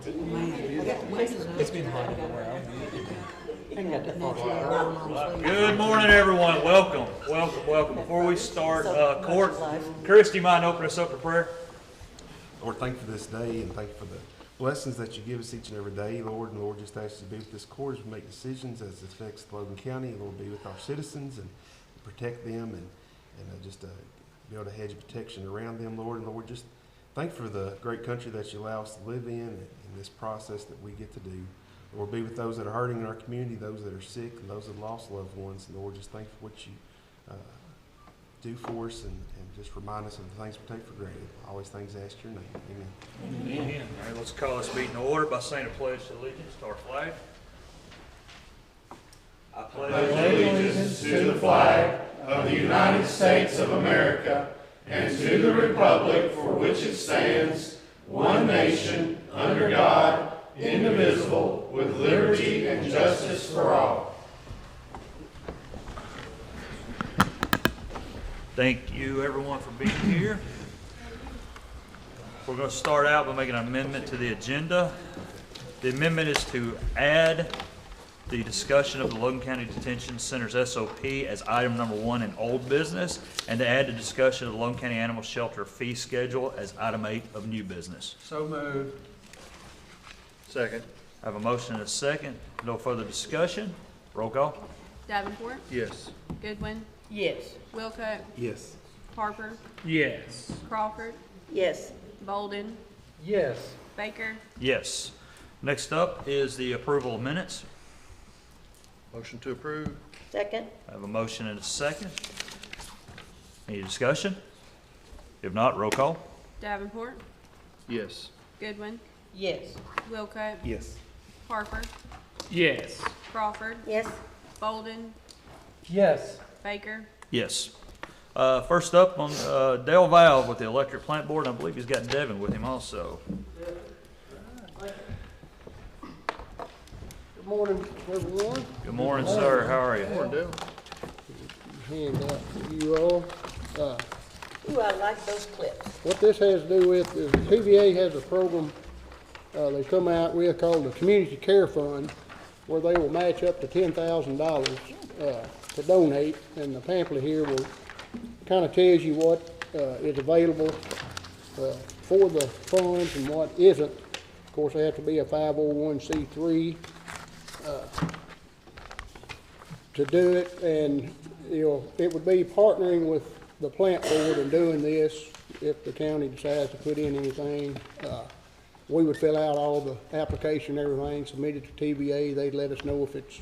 It's been hot everywhere. Good morning, everyone. Welcome. Before we start, Court, Chris, do you mind opening us up for prayer? Lord, thank you for this day and thank you for the blessings that you give us each and every day, Lord. And Lord, just ask you to be with this court as we make decisions as it affects Logan County. Lord, be with our citizens and protect them and just be able to hedge protection around them, Lord. And Lord, just thank you for the great country that you allow us to live in this process that we get to do. Lord, be with those that are hurting in our community, those that are sick, and those that lost loved ones. And Lord, just thank you for what you do for us and just remind us of the things we take for granted. Always things ask your name. Amen. Amen. All right, let's call this meeting to order by saying a pledge of allegiance to our flag. I pledge allegiance to the flag of the United States of America and to the republic for which it stands, one nation, under God, indivisible, with liberty and justice for all. Thank you, everyone, for being here. We're going to start out by making an amendment to the agenda. The amendment is to add the discussion of the Logan County Detention Center's SOP as item number 1 in old business, and to add the discussion of the Logan County Animal Shelter fee schedule as item 8 of new business. So moved. Second. I have a motion and a second. No further discussion. Roll call. Davenport, Yes. Goodwin, Yes. Wilcox, Yes. Harper, Yes. Crawford, Yes. Bolden, Yes. Baker, Yes. Next up is the approval of minutes. Motion to approve. Second. I have a motion and a second. Any discussion? If not, roll call. Davenport, Yes. Goodwin, Yes. Wilcox, Yes. Harper, Yes. Crawford, Yes. Bolden, Yes. Baker. Yes. First up on Dale Valve with the electric plant board. I believe he's got Devin with him also. Good morning, everyone. Good morning, sir. How are you? Dale. Hand out to you all. Ooh, I like those clips. What this has to do with is TVA has a program they come out with called the Community Care Fund, where they will match up to $10,000 to donate, and the pamphlet here will kind of tells you what is available for the funds and what isn't. Of course, they have to be a 501c3 to do it, and it would be partnering with the plant board in doing this. If the county decides to put in anything, we would fill out all the application and everything, submit it to TVA. They'd let us know if it's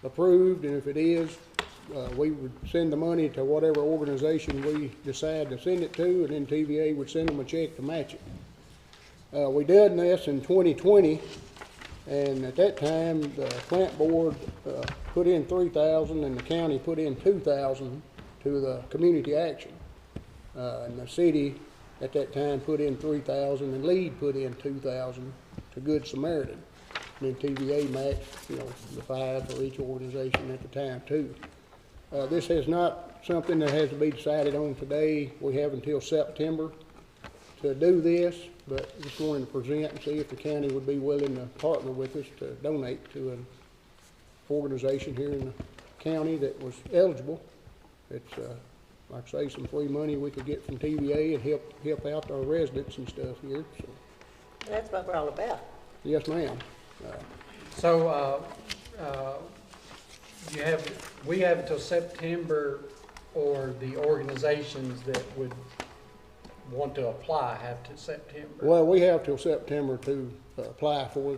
approved, and if it is, we would send the money to whatever organization we decide to send it to, and then TVA would send them a check to match it. We did this in 2020, and at that time, the plant board put in $3,000 and the county put in $2,000 to the community action. And the city at that time put in $3,000 and Lead put in $2,000 to Good Samaritan. And then TVA matched, the $5,000 for each organization at the time too. This is not something that has to be decided on today. We have until September to do this, but just wanted to present and see if the county would be willing to partner with us to donate to an organization here in the county that was eligible. It's, like I say, some free money we could get from TVA and help out our residents and stuff here. So, That's what we're all about. yes, ma'am. We have until September, or the organizations that would want to apply have to September? Well, we have till September to apply for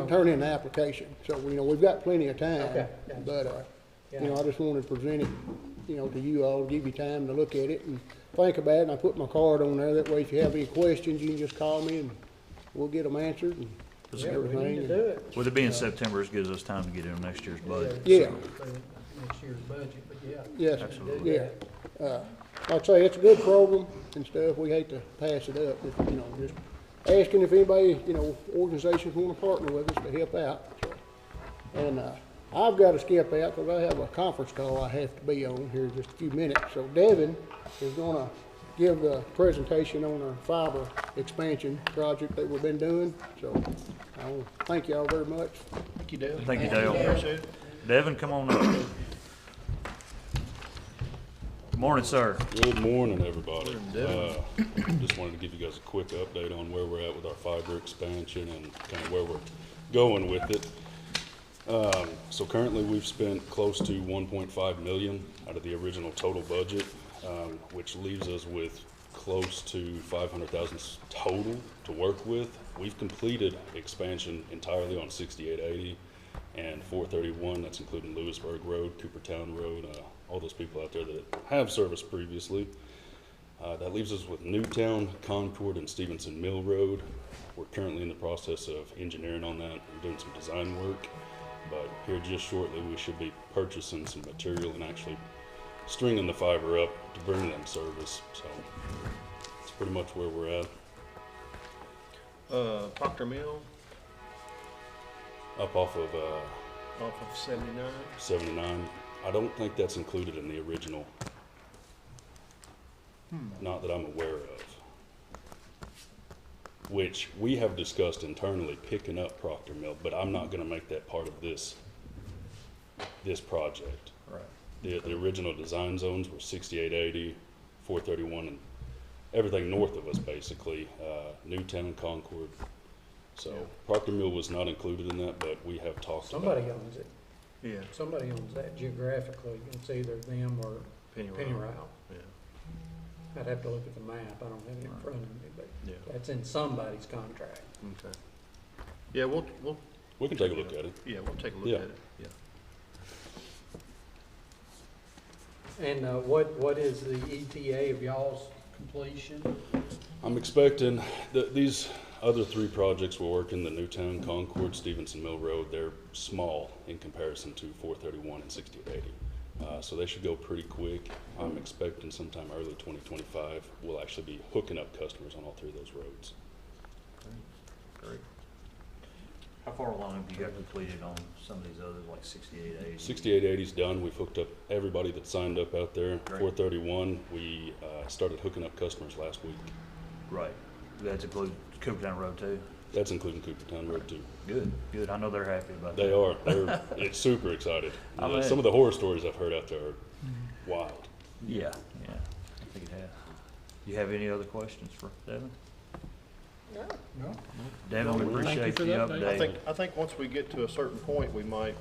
turn in the application. So, we've got plenty of time. Okay. But, I just wanted to present it, to you all, give you time to look at it and think about it. And I put my card on there. That way, if you have any questions, you can just call me and we'll get them answered and everything. We need to do it. With it being September, it gives us time to get in next year's budget. Yeah. For next year's budget, but yeah. Yes, Absolutely. yeah. Like I say, it's a good program and stuff. We hate to pass it up, but, just asking if anybody, organizations want to partner with us to help out. So, and I've got to skip out because I have a conference call I have to be on here in just a few minutes. So Devin is going to give the presentation on our fiber expansion project that we've been doing. So I want to thank y'all very much. Thank you, Dale. Thank you, Dale. Appreciate it. Devin, come on up. Good morning, sir. Good morning, everybody. Morning, Devin. Just wanted to give you guys a quick update on where we're at with our fiber expansion and kind of where we're going with it. So currently, we've spent close to 1.5 million out of the original total budget, which leaves us with close to 500,000 total to work with. We've completed expansion entirely on 6880 and 431. That's including Lewisburg Road, Coopertown Road, all those people out there that have service previously. That leaves us with Newtown, Concord, and Stevenson Mill Road. We're currently in the process of engineering on that and doing some design work. But here just shortly, we should be purchasing some material and actually stringing the fiber up to bring them service. So that's pretty much where we're at. Proctor Mill Up off of off of 79. 79. I don't think that's included in the original. Not that I'm aware of. Which we have discussed internally picking up Proctor Mill, but I'm not going to make that part of this project. Right. The original design zones were 6880, 431, and everything north of us basically, Newtown, Concord. So Yeah. Proctor Mill was not included in that, but we have talked Somebody about. owns it. Yeah. Somebody owns that geographically. It's either them or Penny Penny Royal. Route. Yeah. I'd have to look at the map. I don't have it in front of me, but Yeah. that's in somebody's contract. Okay. Yeah, we'll We can take a look at it. yeah, we'll take a look Yeah. at it. Yeah. And what is the ETA of y'all's completion? I'm expecting these other three projects we're working, the Newtown, Concord, Stevenson Mill Road, they're small in comparison to 431 and 6880. So they should go pretty quick. I'm expecting sometime early 2025, we'll actually be hooking up customers on all three of those roads. Great. How far along have you got completed on some of these others, like 6880? 6880's done. We've hooked up everybody that signed up out there. Great. 431, we started hooking up customers last week. Right. That's include Coopertown Road too? That's including Coopertown Road too. Good, good. I know they're happy about that. They are. It's super excited. I bet. Some of the horror stories I've heard out there are wild. Yeah, yeah. I think it has. You have any other questions for Devin? No. No? Devin, we Thank you appreciate for the the update. update. I think once we get to a certain point, we might,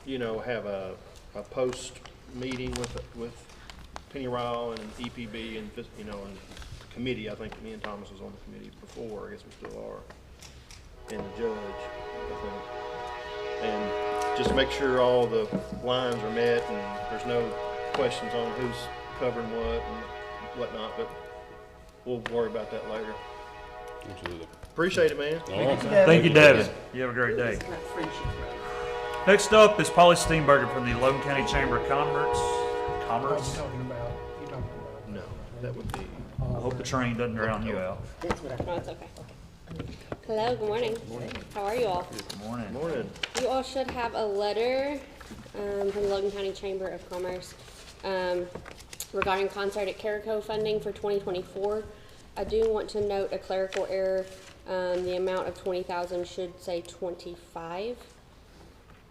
have a post meeting with Penny Ryle and EPB and, and committee. I think me and Thomas was on the committee before. I guess we still are. And the judge, I think. And just make sure all the lines are met and there's no questions on who's covering what and whatnot, but we'll worry about that later. Absolutely. Appreciate it, man. All right. Thank you, Devin. You have a great day. It's not Friendship Road. Next up is Polly Steenbergen from the Logan County Chamber of Commerce. What you Commerce. talking about? You talking about? No, that would be. I hope the train doesn't drown you out. That's what I No, it's okay. Hello, good morning. How are you all? Good morning. Morning. You all should have a letter from the Logan County Chamber of Commerce regarding concert at Carico funding for 2024. I do want to note a clerical error. The amount of 20,000 should say 25.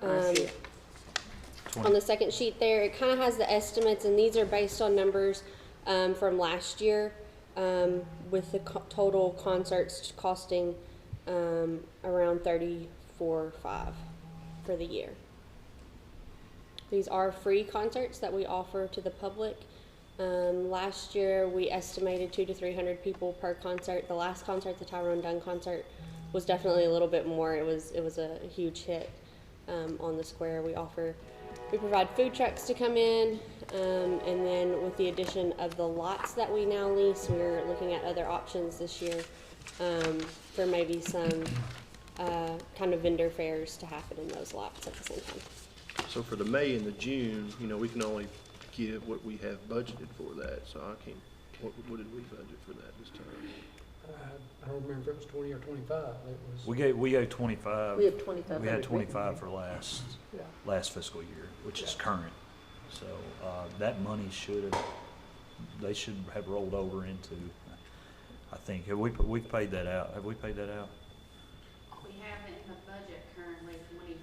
On the second sheet there, it kind of has the estimates, and these are based on numbers from last year, with the total concerts costing around $34,500 for the year. These are free concerts that we offer to the public. Last year, we estimated 200 to 300 people per concert. The last concert, the Tyrone Dunn concert, was definitely a little bit more. It was a huge hit on the square. We provide food trucks to come in, and then with the addition of the lots that we now lease, we're looking at other options this year for maybe some kind of vendor fairs to happen in those lots at the same time. So for the May and the June, we can only give what we have budgeted for that, so I can't, what did we budget for that this time? I don't remember if it was 20 or 25. It was. We gave 25. We have 25. We had 25 for last Yeah. fiscal year, which is current. So that money should have they should have rolled over into, I think, we've paid that out. Have we paid that out? We have in the budget currently $25,000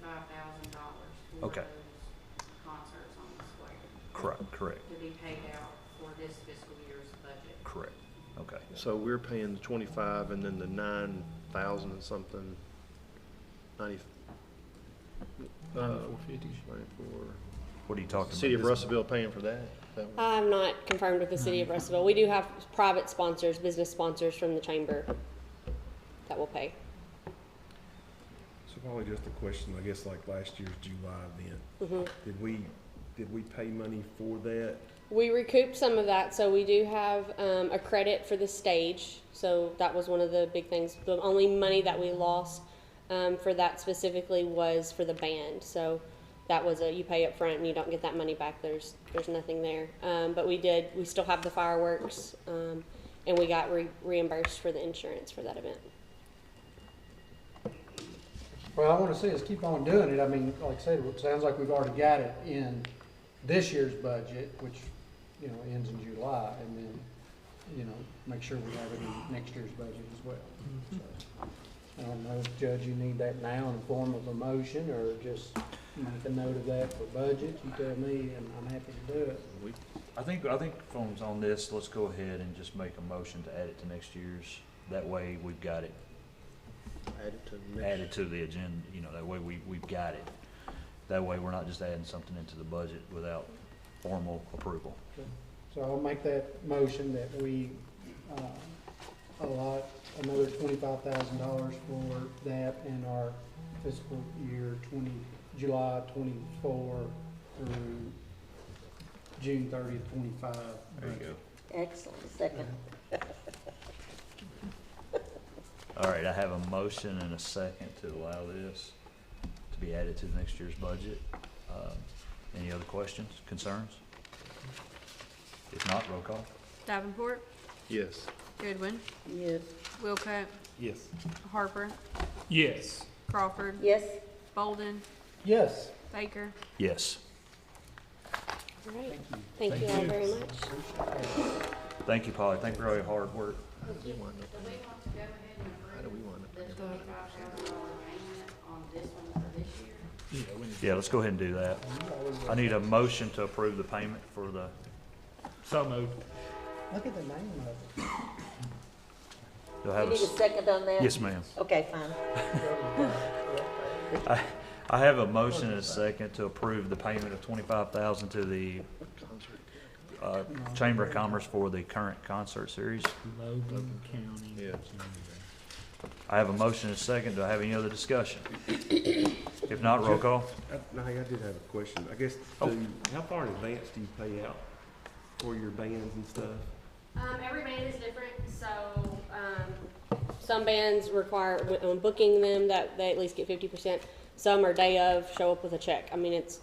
for Okay. those concerts on the square. Correct, To be paid out for this fiscal year's budget. correct. Okay. So we're paying the 25 and then the 9,000 and something, 94. 94. What are you talking about? City of Russellville paying for that? That one? I'm not confirmed with the city of Russellville. We do have private sponsors, business sponsors from the chamber that will pay. So probably just a question, I guess like last year's July event. Did we pay money for that? We recouped some of that, so we do have a credit for the stage. So that was one of the big things. The only money that we lost for that specifically was for the band. So that was you pay up front and you don't get that money back. There's nothing there. But we still have the fireworks, and we got reimbursed for the insurance for that event. Well, I wanna see us keep on doing it. I mean, like I said, it sounds like we've already got it in this year's budget, which, you know, ends in July, and then, you know, make sure we have it in next year's budget as well. So, I don't know, Judge, you need that now in the form of a motion, or just make a note of that for budget? You tell me, and I'm happy to do it. I think from on this, let's go ahead and just make a motion to add it to next year's. That way we've got it added to the agenda, you know, that way we've got it. That way we're not just adding something into the budget without formal approval. So I'll make that motion that we allot another $25,000 for that in our fiscal year July 24 through June 30th, 25. There you go. Excellent, second. All right, I have a motion and a second to allow this to be added to next year's budget. Any other questions, concerns? If not, roll call. Davenport, Yes. Goodwin, Yes. Wilco, Yes. Harper, Yes. Crawford, Yes. Bolden, Yes. Baker. Yes. All right. Thank you all very much. Thank you, Polly. Thank you for all your hard work. Do we want to go ahead and approve the $25,000 payment on this one for this year? Yeah, let's go ahead and do that. I need a motion to approve the payment for the, So moved. Look at the name of it. do I You have need a second on that? Yes, ma'am. Okay, fine. I have a motion and a second to approve the payment of $25,000 to the Chamber of Commerce for the current concert series. Logan County. Yeah. I have a motion and a second. Do I have any other discussion? If not, roll call. No, hey, I did have a question. I guess, how far in advance do you pay out for your bands and stuff? Every band is different, so some bands require, when booking them, that they at least get 50%. Some are day of, show up with a check. I mean, it's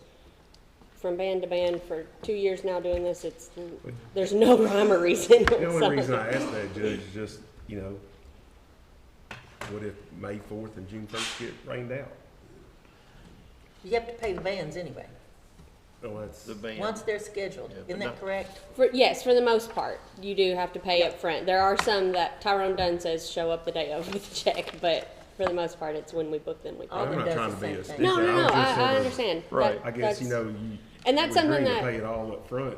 from band to band for 2 years now doing this. There's no rhyme or reason. The only reason I asked that, Judge, is just, you know, what if May 4th and June 1st get rained out? You have to pay the bands anyway, Oh, that's, The band. once they're scheduled. Yeah, but Isn't that not- correct? Yes, for the most part, you do have to pay up front. There are some that Tyrone Dunn says show up the day of with a check, but for the most part, it's when we book them, we pay Alden I'm them. not does trying the to be same a thing. No, stickler. no, no, was just sort I of- understand. Right. I guess, you know, you. And that's we something agree to that- pay it all up front,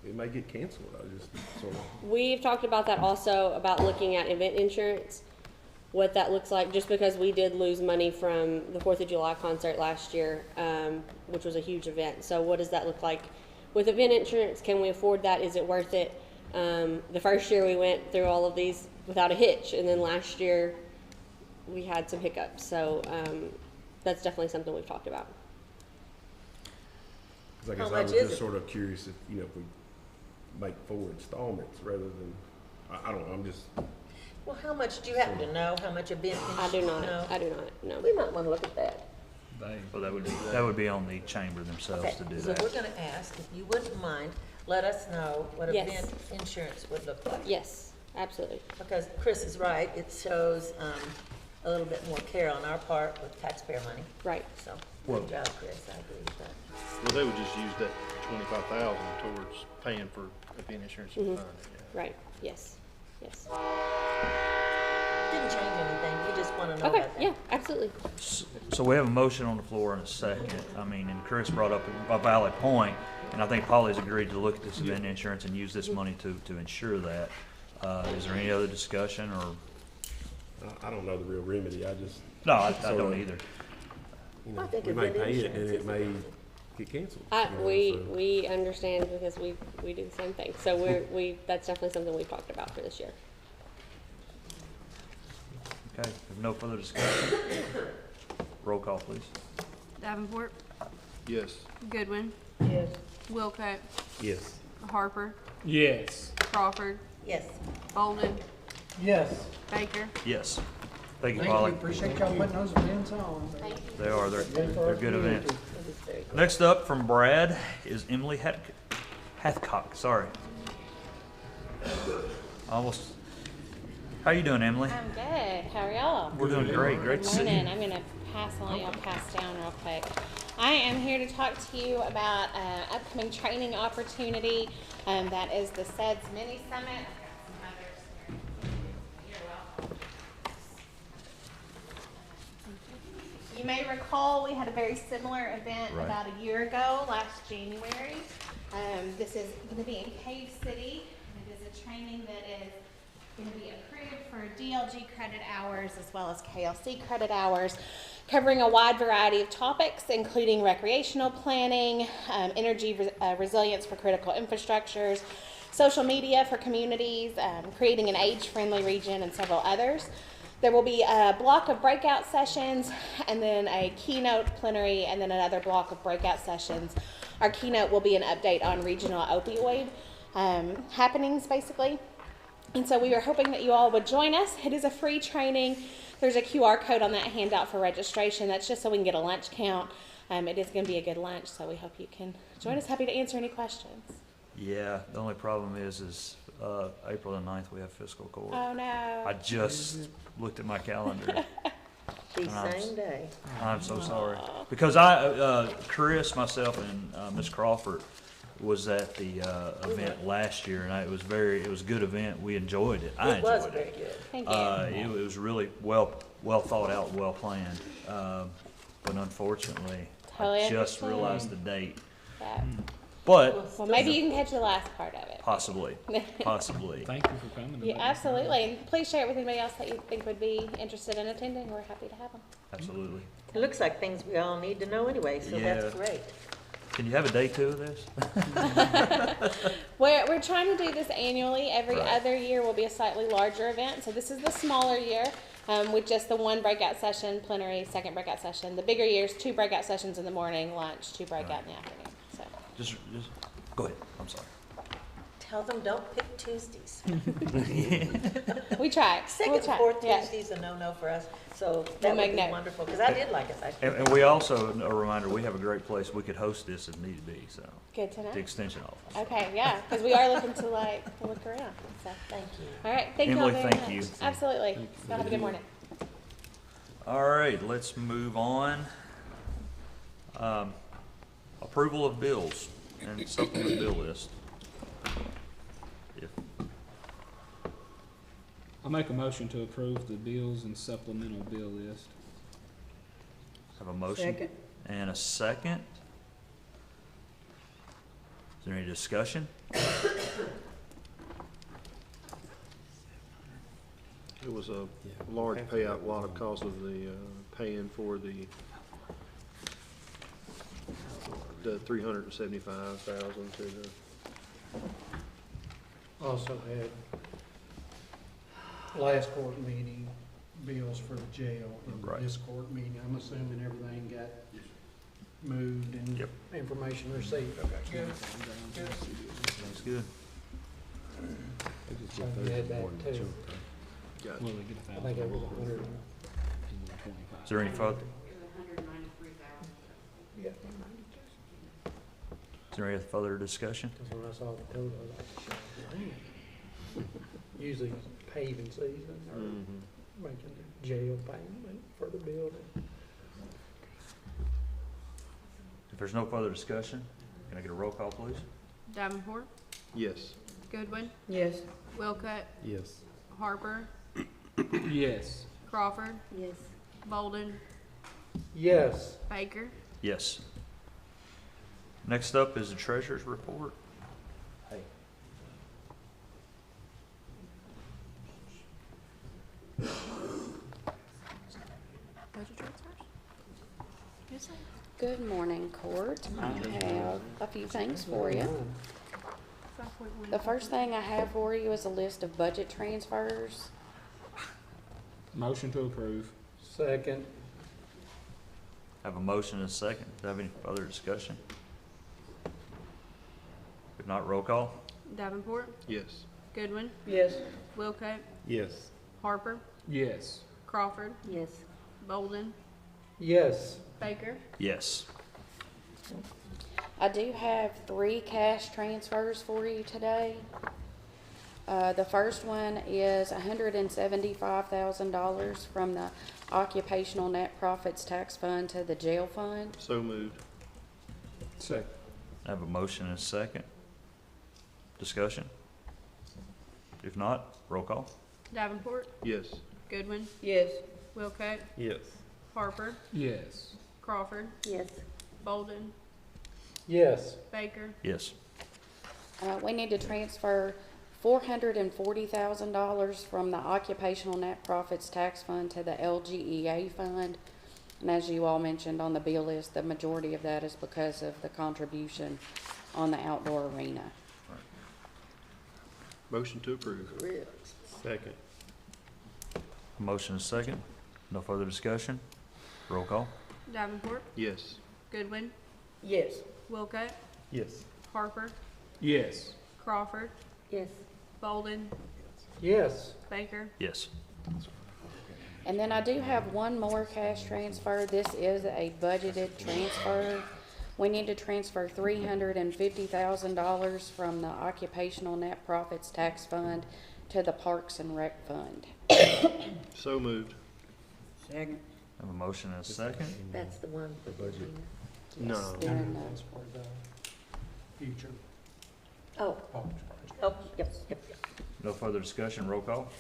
it may get canceled. I just sort of. We've talked about that also, about looking at event insurance, what that looks like, just because we did lose money from the 4th of July concert last year, which was a huge event. So what does that look like? With event insurance, can we afford that? Is it worth it? The first year we went through all of these without a hitch, and then last year we had some hiccups. So that's definitely something we've talked about. 'Cause I How guess I much was is just it? sort of curious if, you know, if we make 4 installments rather than, I don't know, I'm just, Well, how much, do you happen to know how much event? I do not. No. I do not. No. We might want to look at that. Well, that would be on the chamber themselves Okay, to do so that. we're gonna ask, if you wouldn't mind, let us know what Yes. event insurance would look like. Yes, absolutely. Because Chris is right, it shows, a little bit more care on our part with taxpayer money, Right. so. Good job, Chris, I agree with that. Well, they would just use that 25,000 towards paying for event insurance and fund it, yeah. Right, yes, yes. Didn't change anything, you just wanna know Okay, about that. yeah, absolutely. So we have a motion on the floor in a second. I mean, and Chris brought up a valid point, and I think Polly's agreed to look at this event insurance and use this money to ensure that. Is there any other discussion or? I don't know the real remedy, I just, No, I So, don't either. you know, I think we may event pay it and insurance it is may get canceled. I, you know, so- we understand because we do the same thing. So that's definitely something we've talked about for this year. Okay, if no further discussion, roll call, please. Davenport, Yes. Goodwin, Yes. Wilcox, Yes. Harper, Yes. Crawford, Yes. Bolden, Yes. Baker. Yes. Thank you, Thank you, Polly. appreciate y'all putting those events on. They are, they're good events. It is very good. Next up from Brad is Emily Hathcock, sorry. Almost, how you doing, Emily? I'm good. How are y'all? We're doing great, great to Good see you. morning. I'm going to let y'all pass down real quick. I am here to talk to you about an upcoming training opportunity. That is the SEDS Mini Summit. I've got some others here. You're welcome. You may recall we had a very similar event Right. about a year ago, last January. This is going to be in Cave City. It is a training that is going to be approved for DLG credit hours as well as KLC credit hours, covering a wide variety of topics, including recreational planning, energy resilience for critical infrastructures, social media for communities, creating an age-friendly region, and several others. There will be a block of breakout sessions and then a keynote plenary and then another block of breakout sessions. Our keynote will be an update on regional opioid happenings, basically. And so we are hoping that you all would join us. It is a free training. There's a QR code on that handout for registration. That's just so we can get a lunch count. It is going to be a good lunch, so we hope you can join us. Happy to answer any questions. Yeah, the only problem is April the 9th, we have fiscal court. Oh, no. I just looked at my calendar. The I'm same day. I'm so sorry. Because Chris, myself, and Ms. Crawford was at the event last year, and it was a good event. We enjoyed it. I It was enjoyed very it. good. Thank you. It was really well thought out, and well planned. But unfortunately, Totally I just understand. realized the date. Yeah. But Well, maybe you can catch the last part of it. possibly. Thank you for coming. Yeah, absolutely. And please share it with anybody else that you think would be interested in attending. We're happy to have them. Absolutely. It looks like things we all need to know anyway, so that's Yeah. great. Can you have a day two of this? We're trying to do this annually. Every Right. other year will be a slightly larger event. So this is the smaller year with just the one breakout session, plenary, second breakout session. The bigger years, 2 breakout sessions in the morning, lunch, 2 breakout in the afternoon. So Just go ahead. I'm sorry. Tell them don't pick Tuesdays. we try. Second We'll and try. fourth Yeah. Tuesdays a no-no for us, so We'll that make would be note. wonderful, because I did like it last year. And we also, a reminder, we have a great place. We could host this if need be, so, Good to know. the extension office. Okay, yeah, because we are looking to look around. So Thank you. all right, thank you all Emily, very thank much. you. Absolutely. Y'all have a good morning. All right, let's move on. Approval of bills and supplement bill list. If, I'll make a motion to approve the bills and supplemental bill list. have a motion and a second. Is there any discussion? It was a large payout, a lot of cause of the paying for the 375,000 to the. Also had last court meeting bills for the jail and Right. this court meeting. I'm assuming everything got moved and Yep. information received. Okay, good. That's good. So we had that too. Got Will they get I think it was 100. Is there any further, It was 193,000. Yeah. is there any further discussion? Because when I saw the total, I was like, man. Usually it's paving season or making the jail payment for the building. there's no further discussion, can I get a roll call, please? Davenport, Yes. Goodwin, Yes. Wilcutt, Yes. Harper, Yes. Crawford, Yes. Bolden, Yes. Baker. Yes. Next up is the treasurer's report. Hey. Budget transfers? Yes, sir. Good morning, Court. I have a few things for you. 5.1. The first thing I have for you is a list of budget transfers. Motion to approve. Second. Have a motion and a second. Do you have any further discussion? If not, roll call. Davenport, Yes. Goodwin, Yes. Wilcutt, Yes. Harper, Yes. Crawford, Yes. Bolden, Yes. Baker. Yes. I do have 3 cash transfers for you today. The first one is $175,000 from the Occupational Net Profits Tax Fund to the jail fund. So moved. Second. I have a motion and a second. Discussion? If not, roll call. Davenport, Yes. Goodwin, Yes. Wilcutt, Yes. Harper, Yes. Crawford, Yes. Bolden, Yes. Baker. Yes. We need to transfer $440,000 from the Occupational Net Profits Tax Fund to the LGEA fund. And as you all mentioned on the bill list, the majority of that is because of the contribution on the outdoor arena. Motion to approve. Second. Motion and a second. No further discussion. Roll call. Davenport, Yes. Goodwin, Yes. Wilcutt, Yes. Harper, Yes. Crawford, Yes. Bolden, Yes. Baker. Yes. And then I do have one more cash transfer. This is a budgeted transfer. We need to transfer $350,000 from the Occupational Net Profits Tax Fund to the Parks and Rec Fund. So moved. Second. I have a motion and a second. That's the one. The budget. No. They're in the- That's for the future. Oh, oh, yep, yep. No further discussion. Roll call.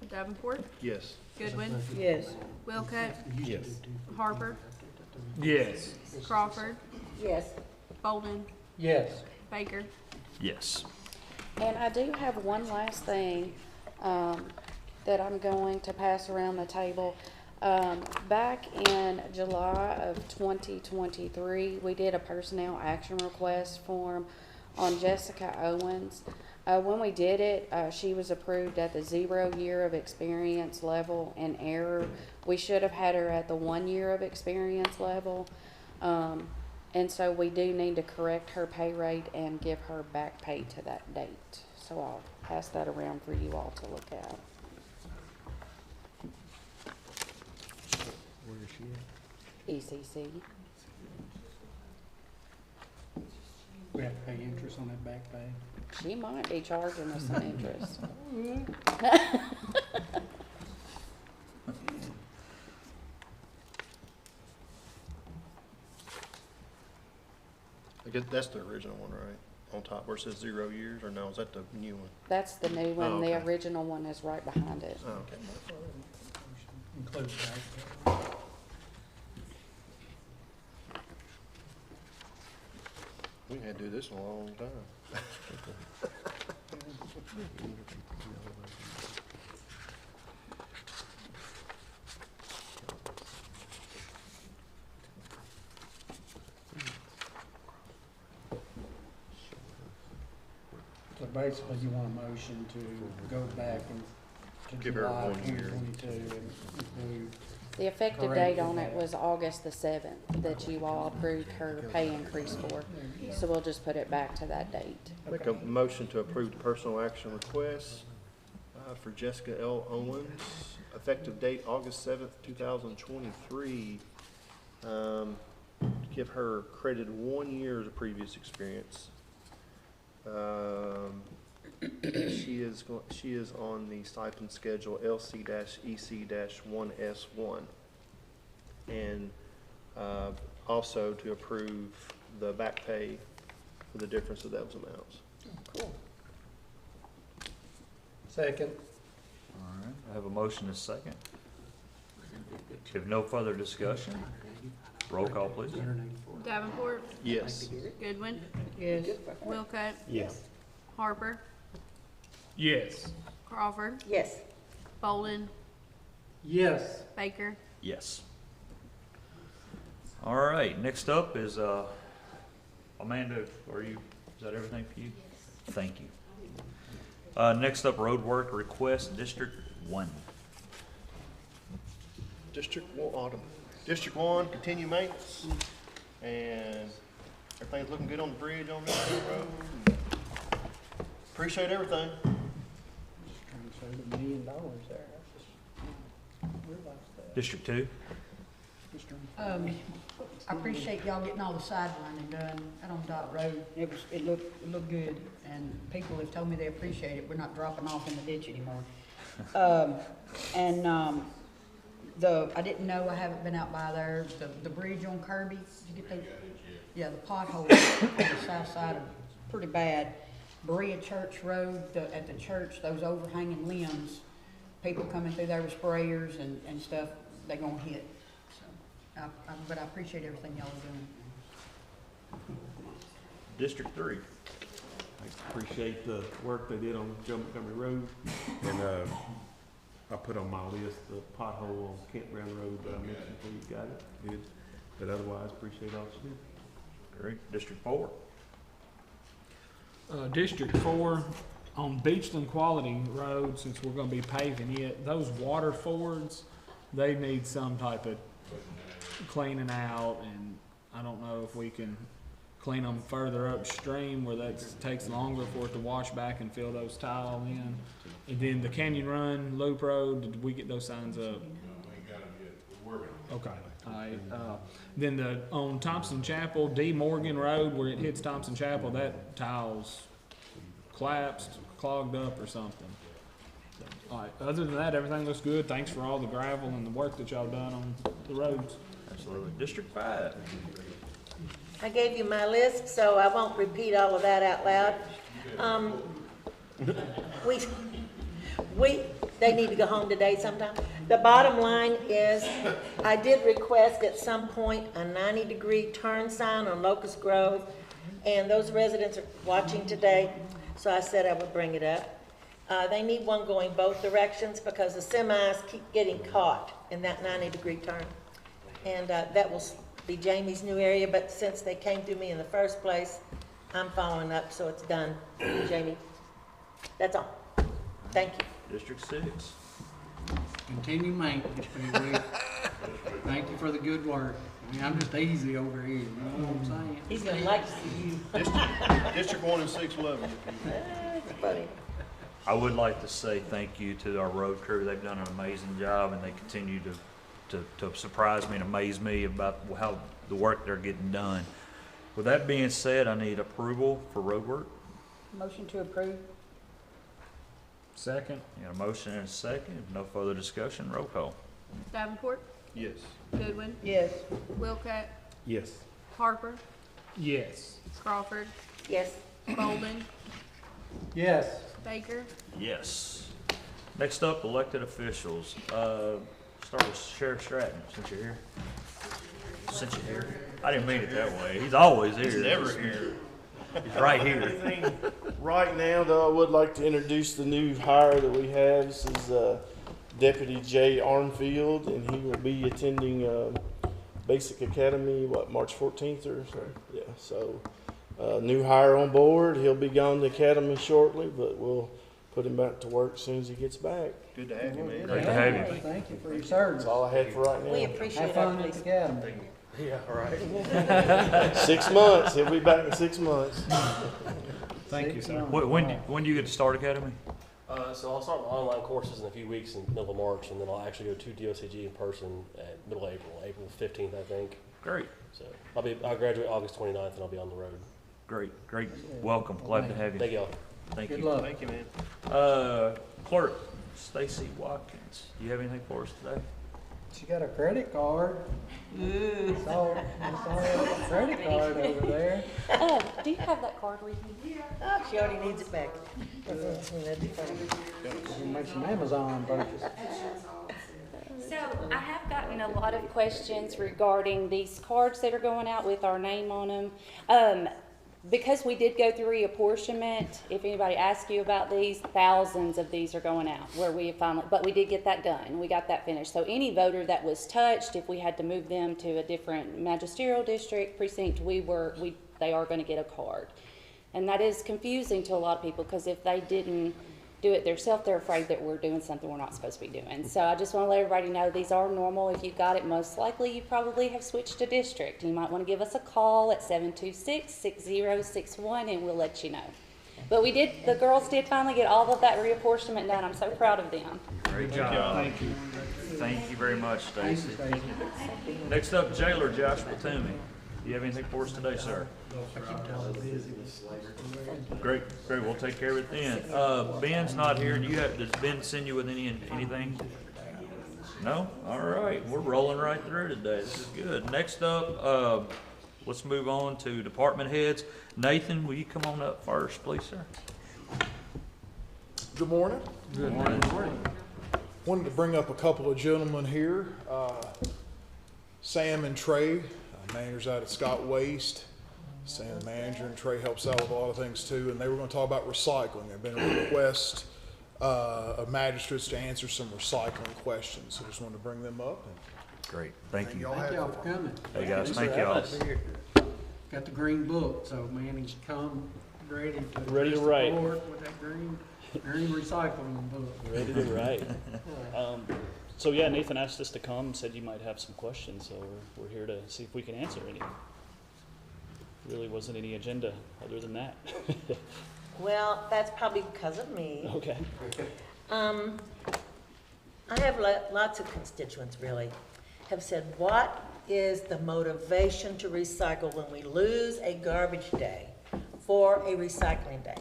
Davenport, Yes. Goodwin, Yes. Wilcutt, Yes. Harper, Yes. Crawford, Yes. Bolden, Yes. Baker. Yes. And I do have one last thing that I'm going to pass around the table. Back in July of 2023, we did a personnel action request form on Jessica Owens. When we did it, she was approved at the 0 year of experience level and error. We should have had her at the 1 year of experience level. And so we do need to correct her pay rate and give her back pay to that date. So I'll pass that around for you all to look at. Where is she at? ECC. We have to pay interest on that back pay. She might be charging us some interest. I guess that's the original one, right? On top where it says 0 years, or no, is that the new one? That's the new one. Oh, The okay. original one is right behind it. Oh, okay. Includes back pay. We had to do this in a long time. So basically, you want a motion to go back and to Give her July 1 year. 2022 and include. The effective Correct. date on it was August the 7th that you all approved her pay increase for. So we'll just put it back to that date. Make a motion to approve the personal action request for Jessica L. Owens, effective date August 7th, 2023. Give her credited 1 year of previous experience. She is on the stipend schedule LC-EC-1S1. And also to approve the back pay for the difference of those amounts. Cool. Second. All right, I have a motion and a second. If no further discussion, roll call, please. Davenport, Yes. Goodwin, Yes. Wilcott, Yes. Harper, Yes. Crawford, Yes. Bolden, Yes. Baker. Yes. All right, next up is, Amanda, is that everything for you? Thank you. Next up, road work request, District 1. District 1, continue maintenance, and everything's looking good on the bridge on that road. Appreciate everything. Trying to save $1 million there. I just realized that. District 2? I appreciate y'all getting all the sidelining done out on Dot Road. It looked good, and people have told me they appreciate it. We're not dropping off in the ditch anymore. I didn't know, I haven't been out by there, the bridge on Kirby, did you get those? Yeah, the potholes on the south side are pretty bad. Berea Church Road, at the church, those overhanging limbs, people coming through there with sprayers and stuff, they gonna hit. So, but I appreciate everything y'all are doing. District 3? I appreciate the work they did on Joe Montgomery Road, and I put on my list the pothole on Campground Road that I mentioned before you got it. Good, but otherwise appreciate all you do. Great. District 4? District 4, on Beachland Quality Road, since we're gonna be paving it, those water fords, they need some type of cleaning out, and I don't know if we can clean them further upstream where that takes longer for it to wash back and fill those tile in. And then the Canyon Run Loop Road, did we get those signs up? Okay, alright, then on Thompson Chapel, D Morgan Road, where it hits Thompson Chapel, that tile's collapsed, clogged up or something. Alright, other than that, everything looks good. Thanks for all the gravel and the work that y'all done on the roads. Absolutely. District 5? I gave you my list, so I won't repeat all of that out loud. They need to go home today sometime. The bottom line is, I did request at some point a 90-degree turn sign on Locust Grove, and those residents are watching today, so I said I would bring it up. They need one going both directions because the semis keep getting caught in that 90-degree turn. And that will be Jamie's new area, but since they came through me in the first place, I'm following up, so it's done, Jamie. That's all. Thank you. District 6? Continue maintenance, baby. Thank you for the good work. I mean, I'm just easy over here, you know what I'm saying? He's gonna like to see you. District 1 and 6 love you. That's funny. I would like to say thank you to our road crew. They've done an amazing job, and they continue to surprise me and amaze me about how the work they're getting done. With that being said, I need approval for road work. Motion to approve. Second? Got a motion and a second. If no further discussion, roll call. Davenport, Yes. Goodwin, Yes. Wilcott, Yes. Harper, Yes. Crawford, Yes. Bolden, Yes. Baker. Yes. Next up, elected officials. Start with Sheriff Stratton, since you're here. Since you're here. I didn't mean it that way. He's always here. He's never here. He's right here. Anything right now, though, I would like to introduce the new hire that we have. This is Deputy Jay Armfield, and he will be attending Basic Academy, March 14th or so? Yeah, so new hire on board. He'll be gone to Academy shortly, but we'll put him back to work as soon as he gets back. Good to have you, man. Great to have you. Thank you for your service. That's all I had for right now. We Have appreciate our fun at police. the academy. Yeah, right. 6 months. He'll be back in 6 months. Thank you, sir. When do you get to start Academy? So I'll start my online courses in a few weeks in the middle of March, and then I'll actually go to DOCG in person at middle of April 15th, I think. Great. So I'll graduate August 29th, and I'll be on the road. Great. Welcome. Glad to have you. Thank y'all. Thank Good you. luck. Thank you, man. Clerk, Stacy Watkins. Do you have anything for us today? She got a credit card. It's all a credit card over there. Do you have that card with you? Oh, she already needs it back. That'd be funny. We'll make some Amazon purchase. So I have gotten a lot of questions regarding these cards that are going out with our name on them. Because we did go through reapportionment, if anybody asks you about these, thousands of these are going out where we finally, but we did get that done. We got that finished. So any voter that was touched, if we had to move them to a different magisterial district precinct, they are going to get a card. And that is confusing to a lot of people because if they didn't do it themselves, they're afraid that we're doing something we're not supposed to be doing. So I just want to let everybody know these are normal. If you got it, most likely you probably have switched to district. You might want to give us a call at 726-6061 and we'll let you know. But the girls did finally get all of that reapportionment done. I'm so proud of them. Great job. Thank you. Thank you very much, Stacy. Next up, Jailer Joshua Toomey. Do you have anything for us today, sir? Great, we'll take care of it then. Ben's not here. Does Ben send you with anything? No? All right, we're rolling right through today. This is good. Next up, let's move on to department heads. Nathan, will you come on up first, please, sir? Good morning. Good morning. Wanted to bring up a couple of gentlemen here. Sam and Trey, managers out at Scott Waste. Sam, the manager, and Trey helps out with a lot of things too. And they were going to talk about recycling. There've been a request of magistrates to answer some recycling questions. So just wanted to bring them up. Great, thank you. Thank y'all for coming. Hey guys, thank y'all. Got the green book, so Manning's come ready to write. With that green recycling book. Ready to write. So yeah, Nathan asked us to come, said you might have some questions, so we're here to see if we can answer any. Really wasn't any agenda other than that. Well, that's probably because of me. Okay. I have lots of constituents really have said, what is the motivation to recycle when we lose a garbage day for a recycling day?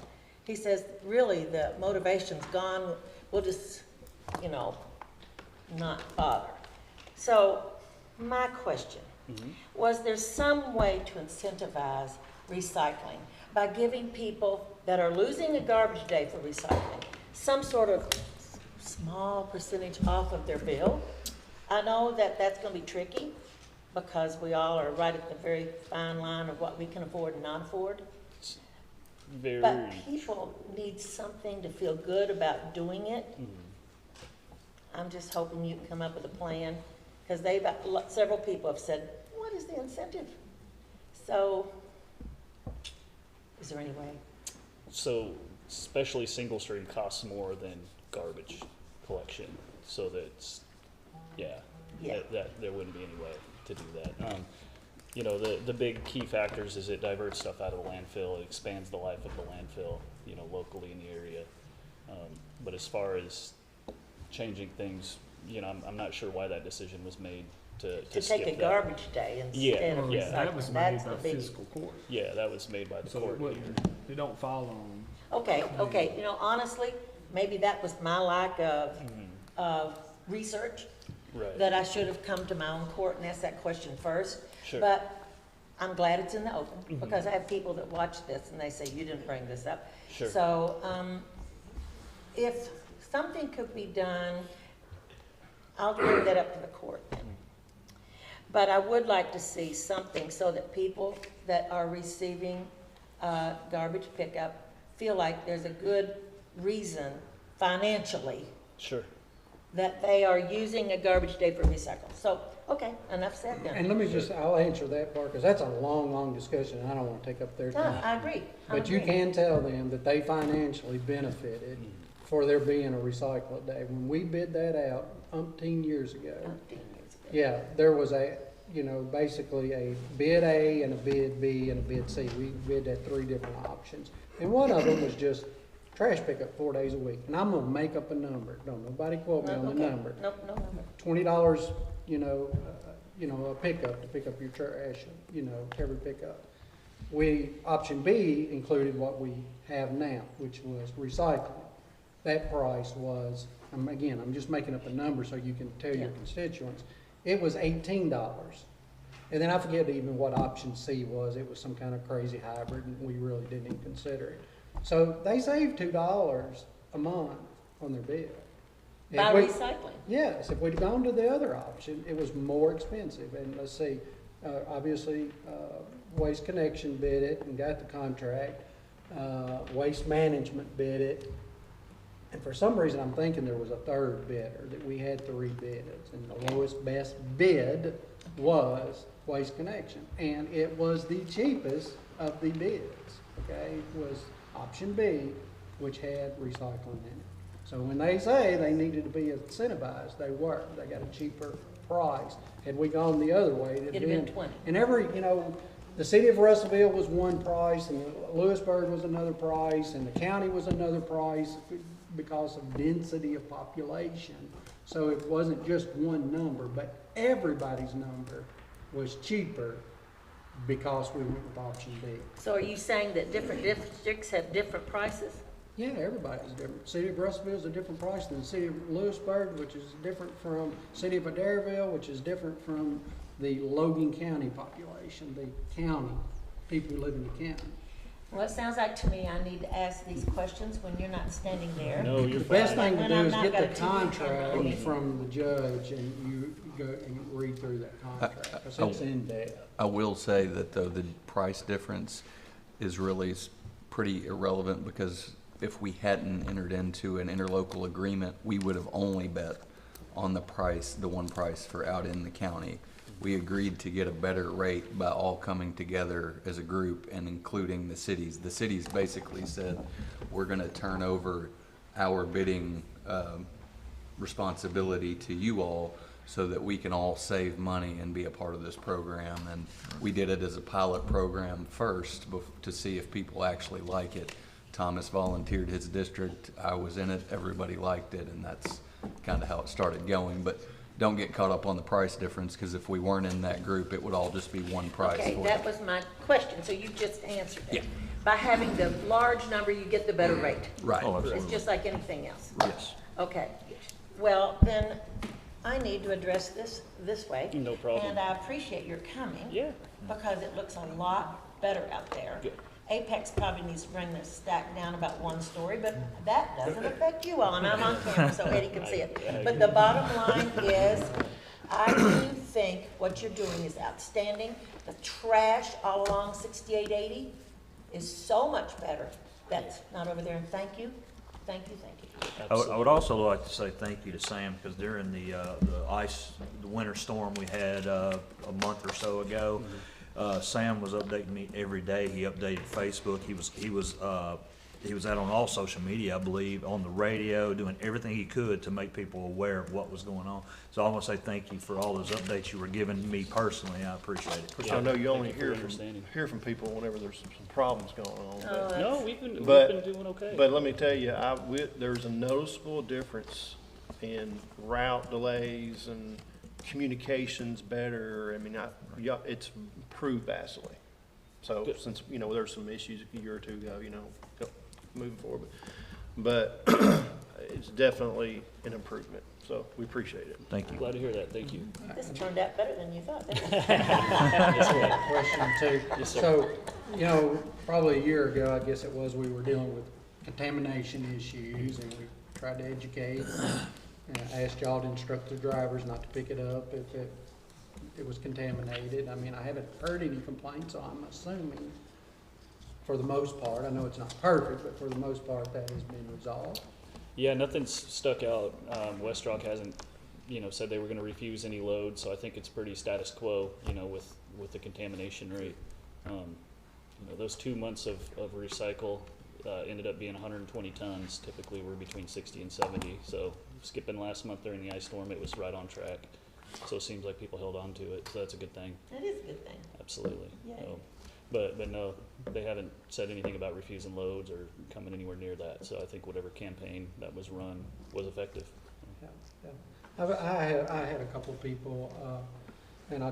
He says, really, the motivation's gone. We'll just, not bother. So my question, was there some way to incentivize recycling by giving people that are losing a garbage day for recycling some sort of small percentage off of their bill? I know that that's going to be tricky because we all are right at the very fine line of what we can afford and not afford. But people need something to feel good about doing it. I'm just hoping you can come up with a plan because several people have said, what is the incentive? So, is there any way? So, especially single stream costs more than garbage collection, so that's, that there wouldn't be any way to do that. The big key factors is it diverts stuff out of the landfill, it expands the life of the landfill, locally in the area. But as far as changing things, I'm not sure why that decision was made to take a garbage day instead of recycling. That was made by Fiscal Court. Yeah, that was made by the court. They don't follow them. Okay, honestly, maybe that was my lack of research. Right. That I should have come to my own court and asked that question first. Sure. But I'm glad it's in the open because I have people that watch this and they say, you didn't bring this up. Sure. So if something could be done, I'll bring that up to the court then. But I would like to see something so that people that are receiving garbage pickup feel like there's a good reason financially. Sure. That they are using a garbage day for recycle. So, okay, enough said then. And let me I'll answer that part, because that's a long, long discussion, and I don't want to take up their time. No, I agree. But you can tell them that they financially benefited for there being a recycle day. When we bid that out umpteen years ago, yeah, there was basically a bid A and a bid B and a bid C. We bid at 3 different options. And one of them was just trash pickup 4 days a week. And I'm going to make up a number. Don't nobody quote me on the number. No number. $20, a pickup to pick up your trash, every pickup. Option B included what we have now, which was recycling. That price was, I'm just making up a number so you can tell your constituents. it was $18. And then I forget even what option C was. It was some kind of crazy hybrid, and we really didn't even consider it. So they saved $2 a month on their bill. By recycling? Yes, if we'd gone to the other option, it was more expensive. And let's see, obviously, Waste Connection bid it and got the contract. Waste Management bid it. And for some reason, I'm thinking there was a third bidder, that we had 3 bids. And the lowest best bid was Waste Connection. And it was the cheapest of the bids, okay? It was option B, which had recycling in it. So when they say they needed to be incentivized, they were. They got a cheaper price. Had we gone the other way, it'd been 20. And every, the city of Russellville was one price, and Lewisburg was another price, and the county was another price because of density of population. So it wasn't just one number, but everybody's number was cheaper because we went with option B. So are you saying that different districts have different prices? Yeah, everybody's different. City of Russellville is a different price than the city of Lewisburg, which is different from city of Adairville, which is different from the Logan County population, the county, people who live in the county. Well, it sounds like to me I need to ask these questions when you're not standing there. No, you're The best thing to When do I'm is not get got the a TV camera contract on. from the judge, and you go and read through that contract, because it's in depth. I will say that though the price difference is really pretty irrelevant, because if we hadn't entered into an interlocal agreement, we would have only bet on the price, the one price for out in the county. We agreed to get a better rate by all coming together as a group and including the cities. The cities basically said, we're gonna turn over our bidding responsibility to you all so that we can all save money and be a part of this program. And we did it as a pilot program first to see if people actually like it. Thomas volunteered his district, I was in it, everybody liked it, and that's kind of how it started going. But don't get caught up on the price difference, because if we weren't in that group, it would all just be one price. Okay, for that it. was my question, so you just answered it. Yeah. By having the large number, you get the better rate. Right. Oh, It's just like anything else. Yes. Okay, well, then I need to address this way. No problem. And I appreciate your coming. Yeah. Because it looks a lot better out there. Good. Apex probably needs to bring their stack down about 1 story, but that doesn't affect you all, and I'm on camera so Eddie can see it. But the bottom line is, I do think what you're doing is outstanding. The trash all along 6880 is so much better. That's not over there, and thank you, thank you, thank you. I would also like to say thank you to Sam, because during the winter storm we had a month or so ago, Sam was updating me every day. He updated Facebook. He was out on all social media, I believe, on the radio, doing everything he could to make people aware of what was going on. So I want to say thank you for all those updates you were giving me personally. I appreciate it. Of course, I know you only Thank you for hear from people whenever there's some problems going on. But, No, we've been doing okay. But let me tell you, there's a noticeable difference in route delays and communications better. I mean, it's improved vastly. So Good. since, there's some issues a year or two ago, moving forward, but it's definitely an improvement. So we appreciate it. Thank you. Glad to hear that. Thank you. This turned out better than you thought, didn't it? Yes, sir. Question too. Yes, sir. So, probably a year ago, I guess it was, we were dealing with contamination issues, and we tried to educate, and asked y'all to instruct the drivers not to pick it up if it was contaminated. I mean, I haven't heard any complaints, so I'm assuming, for the most part, I know it's not perfect, but for the most part, that has been resolved. Yeah, nothing's stuck out. Westrock hasn't, said they were going to refuse any load, so I think it's pretty status quo, with the contamination rate. Those 2 months of recycle ended up being 120 tons. Typically, we're between 60 and 70. So skipping last month during the ice storm, it was right on track. So it seems like people held on to it, so that's a good thing. That is a good thing. Absolutely. Yay. So, but no, they haven't said anything about refusing loads or coming anywhere near that. So I think whatever campaign that was run was effective. Yeah. I had a couple of people, and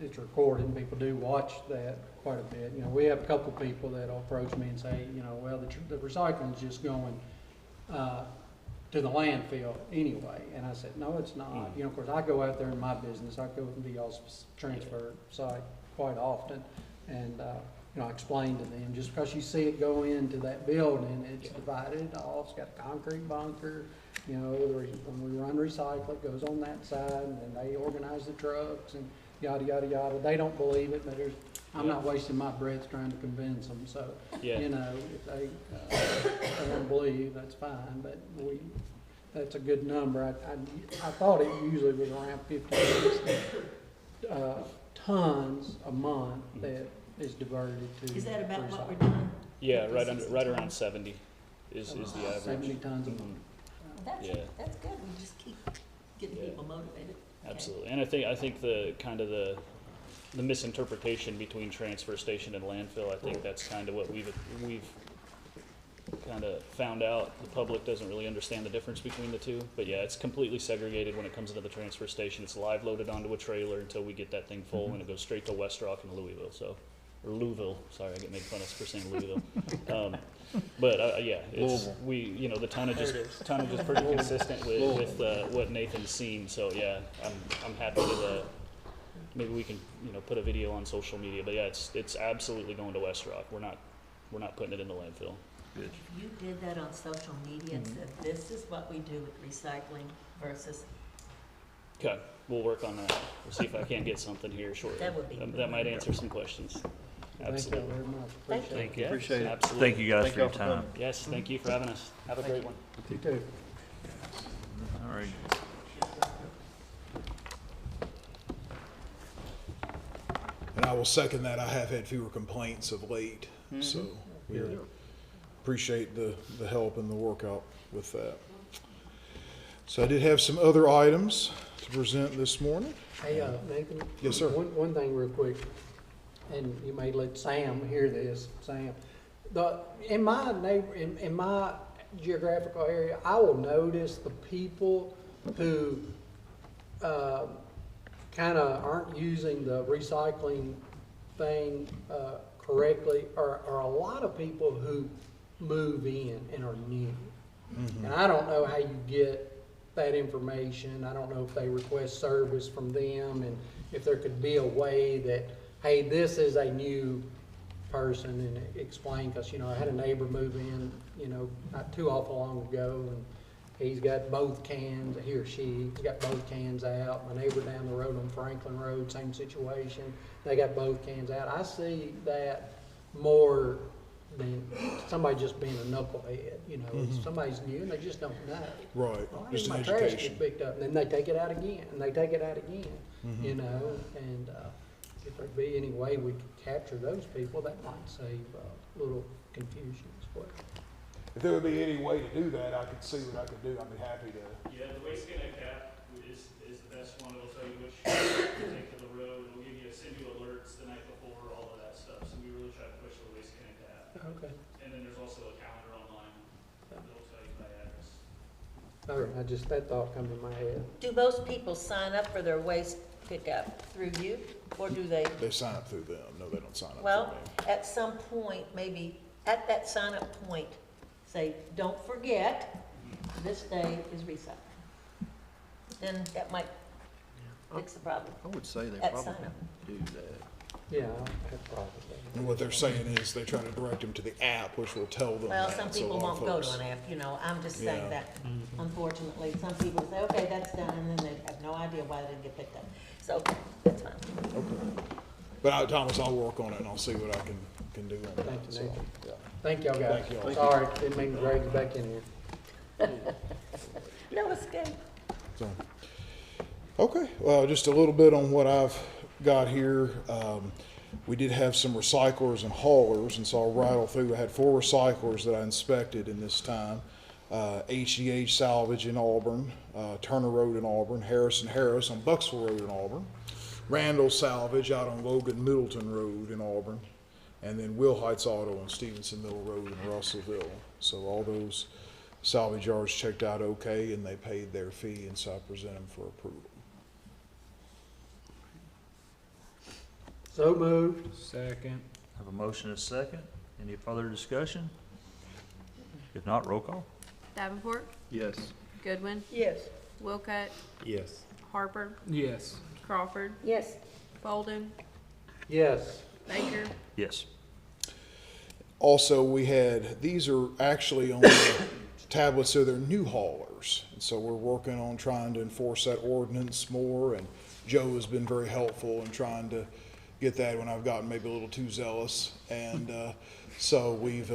it's recorded, and people do watch that quite a bit. We have a couple of people that approach me and say, well, the recycling is just going to to the landfill anyway. And I said, no, it's not. You know, of course, I go out there in my business, I go to y'all's transfer site quite often. And, you know, I explained to them, just because you see it go into that building, it's divided off, it's got a concrete bunker. You know, when we run recycle, it goes on that side, and then they organize the trucks and yada, yada, yada. They don't believe it, but I'm not wasting my breath trying to convince them. So, you know, if they don't believe, that's fine, but that's a good number. I thought it usually was around 50, 60 tons a month that is diverted to. Is that about recycling. what we're doing? Yeah, right around 70 is the average. 70 tons a month. That's good, we just keep getting people motivated. Absolutely, and I think the kind of the misinterpretation between transfer station and landfill, I think that's kind of what we've kind of found out. The public doesn't really understand the difference between the two, but yeah, it's completely segregated when it comes into the transfer station. It's live loaded onto a trailer until we get that thing full, and it goes straight to West Rock and Louisville. Or Louisville, sorry, I get made fun of for saying Louisville. But yeah, the tonnage is pretty consistent with what Nathan's seen. So yeah, I'm happy to maybe we can put a video on social media. But yeah, it's absolutely going to West Rock. We're not putting it in the landfill. Good. If you did that on social media and said, this is what we do with recycling versus. Okay, we'll work on that. We'll see if I can't get something here shortly. That would be. That might answer some questions. Absolutely. Thank you very much. Thank you. Appreciate it. Absolutely. Thank you guys for your time. Yes, thank you for having us. Have a great one. You too. All right. And I will second that. I have had fewer complaints of late, so we appreciate the help and the work out with that. So I did have some other items to present this morning. Hey, Nathan? Yes, sir. One thing real quick, and you may let Sam hear this, Sam. In my geographical area, I will notice the people who kind of aren't using the recycling thing correctly are a lot of people who move in and are new. And I don't know how you get that information. I don't know if they request service from them, and if there could be a way that, hey, this is a new person, and explain, because I had a neighbor move in not too awful long ago, and he's got both cans, he or she's got both cans out. My neighbor down the road on Franklin Road, same situation, they got both cans out. I see that more than somebody just being a knucklehead. Somebody's new and they just don't know. Right. Well, Just my an trash education. gets picked up, and then they take it out again, and they take it out again. And if there'd be any way we could capture those people, that might save a little confusion as well. If there would be any way to do that, I could see what I could do. I'd be happy to. Yeah, the waste connect app is the best one. It'll tell you which to take to the road. It'll send you alerts the night before, all of that stuff. So we really try to push the waste connect app. Okay. And then there's also a calendar online that'll tell you by address. All right, that thought come to my head. Do most people sign up for their waste pickup through you, or do they? They sign up through them. No, they don't sign up Well, through me. at some point, maybe at that sign-up point, say, don't forget, this day is recycling. Then that might fix the problem. I would say they At probably sign-up. do that. Yeah, that's probably. And what they're saying is they try to direct them to the app, which will tell them Well, that. some So a people lot of won't go to folks- an app, I'm just saying Yeah. that, unfortunately, some people say, okay, that's done, and then they have no idea why they didn't get picked up. So, that's fine. Okay. But Thomas, I'll work on it and I'll see what I can do on that. Thank you, So, Nathan. yeah. Thank y'all guys. Thank y'all. Sorry, didn't mean to drag you back in here. No, it's good. So, okay, well, just a little bit on what I've got here. We did have some recyclers and haulers, and so I'll rattle through. I had 4 recyclers that I inspected in this time. HEH Salvage in Auburn, Turner Road in Auburn, Harris on Bucksville Road in Auburn, Randall Salvage out on Logan Middleton Road in Auburn, and then Will Heights Auto on Stevenson Middle Road in Russellville. So all those salvage yards checked out okay, and they paid their fee, and so I present them for approval. So moved. Second. Have a motion and a second. Any further discussion? If not, roll call. Davenport, Yes. Goodwin, Yes. Wilcott, Yes. Harper, Yes. Crawford, Yes. Bolden, Yes. Baker, Yes. Also, these are actually on the tablets, so they're new haulers. And so we're working on trying to enforce that ordinance more, and Joe has been very helpful in trying to get that when I've gotten maybe a little too zealous. And so we've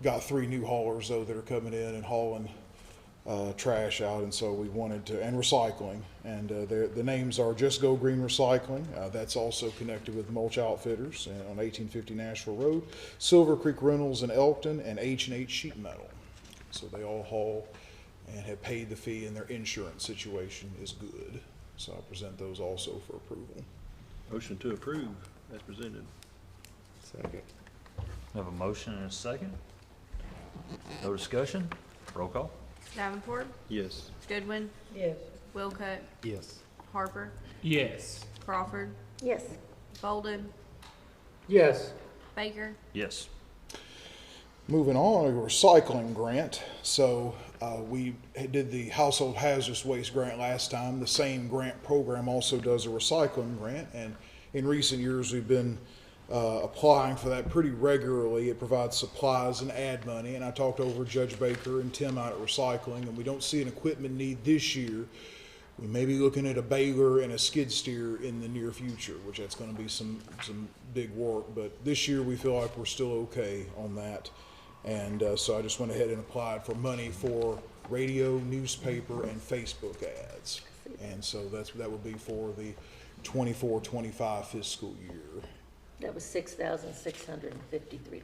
got 3 new haulers, though, that are coming in and hauling trash out, and so we wanted to, and recycling, and the names are Just Go Green Recycling. That's also connected with Mulch Outfitters on 1850 Nashville Road, Silver Creek Rentals in Elkton, and H&H Sheet Metal. So they all haul and have paid the fee, and their insurance situation is good. So I'll present those also for approval. Motion to approve as presented. Second. I have a motion and a second. No discussion? Roll call? Davenport, Yes. Goodwin, Yes. Wilcott, Yes. Harper, Yes. Crawford, Yes. Bolden, Yes. Baker, Yes. Moving on, a recycling grant. So we did the household hazardous waste grant last time. The same grant program also does a recycling grant, and in recent years we've been applying for that pretty regularly. It provides supplies and ad money, and I talked over Judge Baker and Tim out at recycling, and we don't see an equipment need this year. We may be looking at a baler and a skid steer in the near future, which that's going to be some big work, but this year we feel like we're still okay on that. And so I just went ahead and applied for money for radio, newspaper, and Facebook ads. And so that would be for the 24-25 fiscal year. That was $6,653.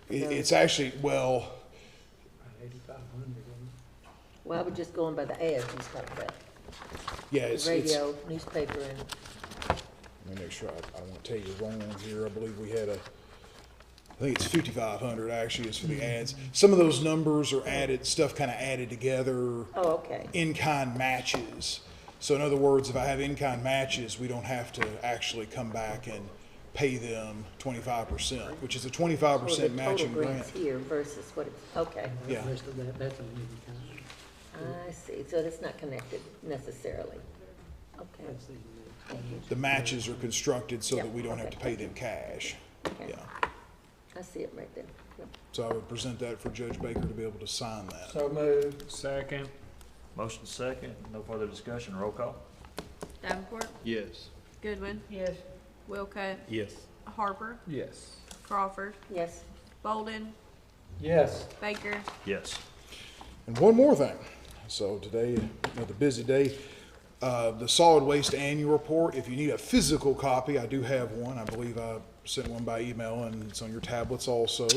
It's actually, well, Well, I was just going by the ads you talked about. yeah, The it's, radio, newspaper, and, let me make sure I won't tell you wrong here. I believe we had I think it's 5,500 actually is for the ads. Some of those numbers are stuff kind of added together. oh, okay. In-kind matches. So in other words, if I have in-kind matches, we don't have to actually come back and pay them 25%, which is a 25% matching The total grant. grants here versus what it's, okay. Yeah. I see, so it's not connected necessarily. Okay. Thank you. The matches are constructed so Yeah, that we don't have to okay. pay them cash. Okay. Yeah. I see it right there. Yep. So I would present that for Judge Baker to be able to sign that. So moved. Second. Motion second. No further discussion. Roll call? Davenport, Yes. Goodwin, Yes. Wilcott, Yes. Harper, Yes. Crawford, Yes. Bolden, Yes. Baker, Yes. And one more thing. So today, another busy day. The solid waste annual report, if you need a physical copy, I do have one. I believe I sent one by email and it's on your tablets also.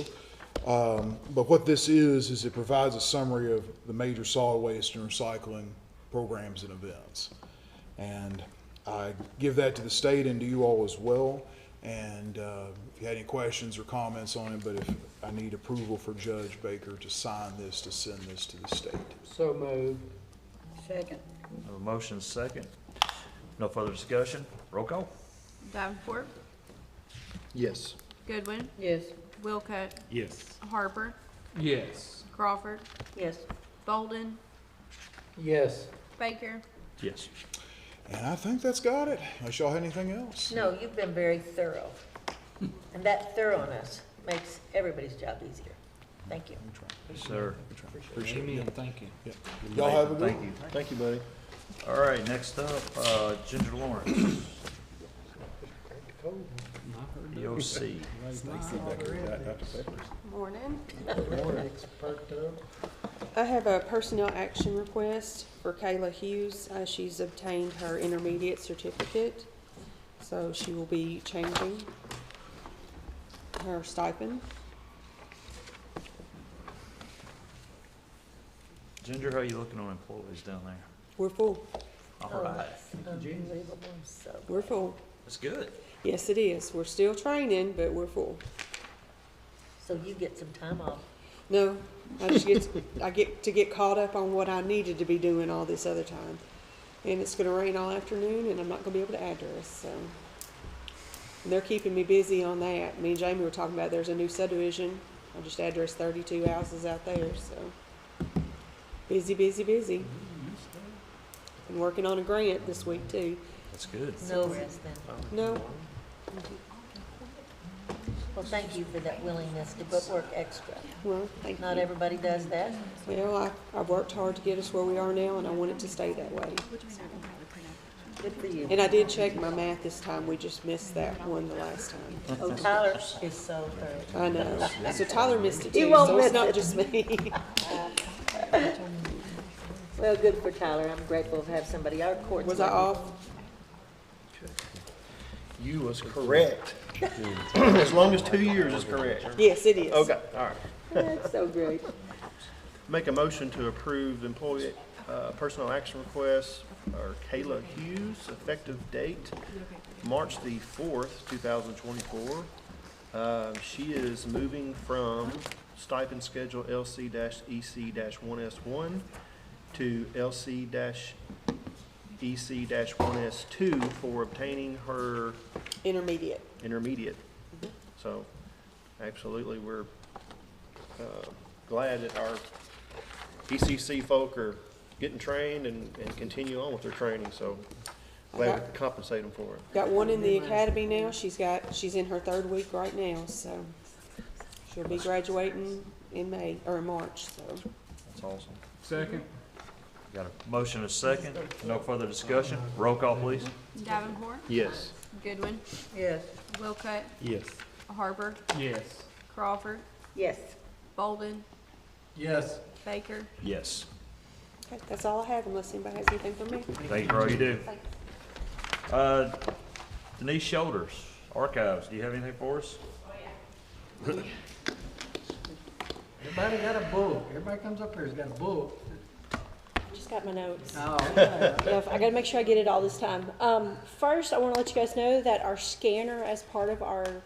But what this is it provides a summary of the major solid waste and recycling programs and events. And I give that to the state and to you all as well. And if you had any questions or comments on it, but if I need approval for Judge Baker to sign this, to send this to the state. So moved. Second. I have a motion second. No further discussion. Roll call? Davenport, Yes. Goodwin, Yes. Wilcott, Yes. Harper, Yes. Crawford, Yes. Bolden, Yes. Baker, Yes. And I think that's got it, unless y'all had anything else. No, you've been very thorough. And that thoroughness makes everybody's job easier. Thank you. Yes, sir. Appreciate it. Amen. Thank you. Yeah. Y'all have a good Thank one. you. Thank you, buddy. All right, next up, Ginger Lawrence, EOC. Morning. I have a personnel action request for Kayla Hughes. She's obtained her intermediate certificate, so she will be changing her stipend. Ginger, how you looking on employees down there? We're full. All Oh, right, that's unbelievable. I'm so We're full. that's good. Yes, it is. We're still training, but we're full. So you get some time off. No, I get to get caught up on what I needed to be doing all this other time. And it's gonna rain all afternoon and I'm not gonna be able to address, so. And they're keeping me busy on that. Me and Jamie were talking about there's a new subdivision. I just addressed 32 houses out there, so. Busy, busy, busy. And working on a grant this week too. That's good. No rest then. No, Well, thank you for that willingness to put work extra. well, thank you. Not everybody does that. Well, I've worked hard to get us where we are now, and I want it to stay that way. Good for you. And I did check my math this time. We just missed that one the last time. Oh, Tyler is so thorough. I know. So Tyler missed it He too, won't so it's miss not it. just me. Well, good for Tyler. I'm grateful to have somebody. Our courts. Was I off? You was correct. As long as 2 years is correct. Yes, it is. Okay, all right. That's so great. Make a motion to approve the employee personnel action request for Kayla Hughes, effective date March the 4th, 2024. She is moving from stipend schedule LC-EC-1S1 to LC-EC-1S2 for obtaining her Intermediate. intermediate. So, absolutely, we're glad that our ECC folk are getting trained and continue on with their training, so glad we can compensate them for it. Got one in the academy now. She's in her 3rd week right now, so she'll be graduating in May, or in March, so. That's awesome. Second. Got a motion and a second. No further discussion. Roll call, please. Davenport, Yes. Goodwin, Yes. Wilcutt, Yes. Harper, Yes. Crawford, Yes. Bolden, Yes. Baker. Yes. Okay, that's all I have unless anybody has anything for me. Thank you for all you do. Denise Shoulders, Archives, do you have anything for us? Everybody got a book. Everybody comes up here has got a book. Just got my notes. Oh, Yeah, I gotta make sure I get it all this time. First, I wanna let you guys know that our scanner as part of our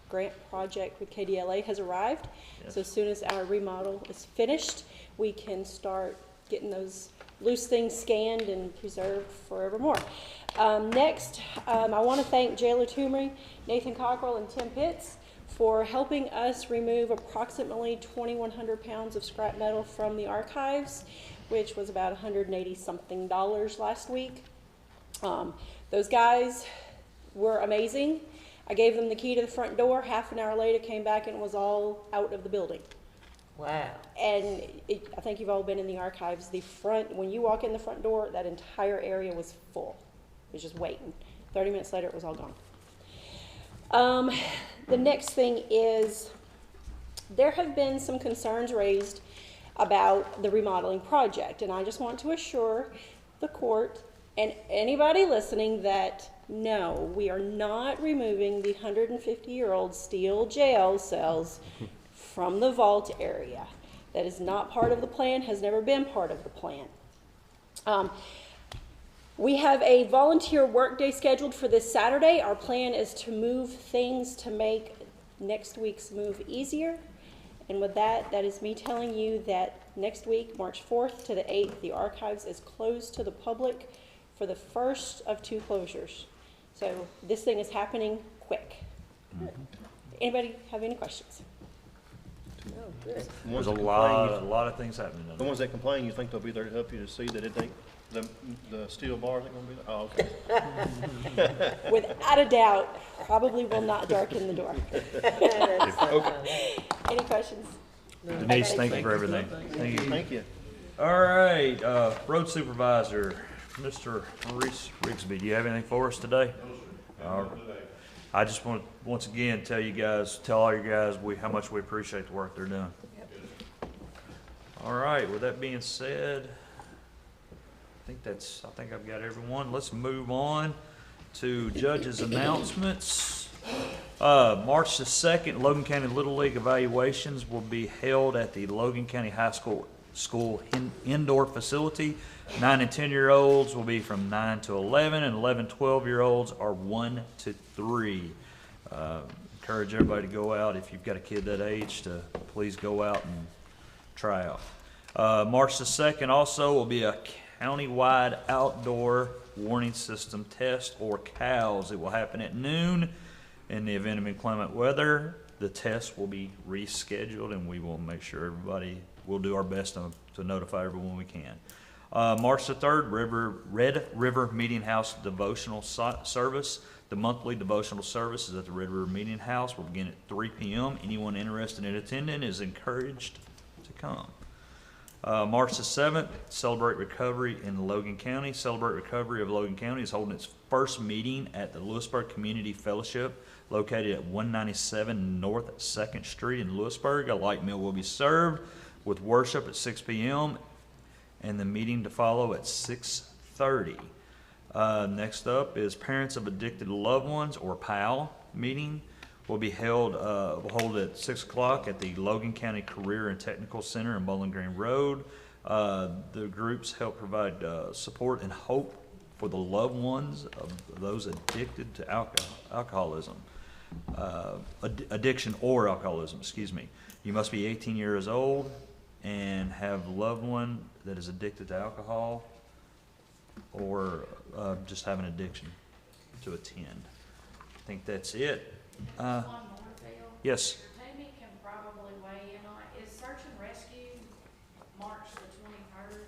grant project with KDLA has arrived. Yes. So as soon as our remodel is finished, we can start getting those loose things scanned and preserved forevermore. Next, I wanna thank Jailer Toomey, Nathan Cockrell, and Tim Pitts for helping us remove approximately 2,100 pounds of scrap metal from the archives, which was about $180-something last week. Those guys were amazing. I gave them the key to the front door. Half an hour later, came back and it was all out of the building. Wow. And I think you've all been in the archives. The front, when you walk in the front door, that entire area was full. It was just waiting. 30 minutes later, it was all gone. The next thing is, there have been some concerns raised about the remodeling project, and I just want to assure the court and anybody listening that no, we are not removing the 150-year-old steel jail cells from the vault area. That is not part of the plan, has never been part of the plan. We have a volunteer workday scheduled for this Saturday. Our plan is to move things to make next week's move easier. And with that, that is me telling you that next week, March 4th to the 8th, the archives is closed to the public for the first of 2 closures. So this thing is happening quick. Anybody have any questions? Oh, good. The ones There's a that lot complain, of things happening. the ones that complain, you think they'll be there to help you to see that it ain't, the steel bars ain't gonna be there? Oh, okay. Without a doubt, probably will not darken the door. Okay. Any questions? Denise, thank you for everything. Thank you. Thank you. All right, road supervisor, Mr. Maurice Rigsby, do you have anything for us today? I just want to once again tell all you guys how much we appreciate the work they're doing. All right, with that being said, I think I've got everyone. Let's move on to judges' announcements. March the 2nd, Logan County Little League evaluations will be held at the Logan County High School indoor facility. 9 and 10-year-olds will be from 9 to 11, and 11, 12-year-olds are 1 to 3. Encourage everybody to go out if you've got a kid that age to please go out and try out. March the 2nd also will be a countywide outdoor warning system test, or COWS. It will happen at noon. In the event of inclement weather, the test will be rescheduled, and we will make sure everybody we'll do our best to notify everyone we can. March the 3rd, Red River Meeting House devotional service. The monthly devotional service is at the Red River Meeting House. Will begin at 3 p.m. Anyone interested in attending is encouraged to come. March the 7th, Celebrate Recovery in Logan County. Celebrate Recovery of Logan County is holding its first meeting at the Lewisburg Community Fellowship, located at 197 North 2nd Street in Lewisburg. A light meal will be served with worship at 6 p.m. and the meeting to follow at 6:30. Next up is Parents of Addicted Loved Ones, or PAL, meeting will be held at 6 o'clock at the Logan County Career and Technical Center in Bowling Green Road. The groups help provide support and hope for the loved ones of those addicted to addiction or alcoholism, excuse me. You must be 18 years old and have a loved one that is addicted to alcohol or just have an addiction to attend. I think that's it. One more, Phil. Yes. Tammy can probably weigh in on it. Is search and rescue March the 23rd?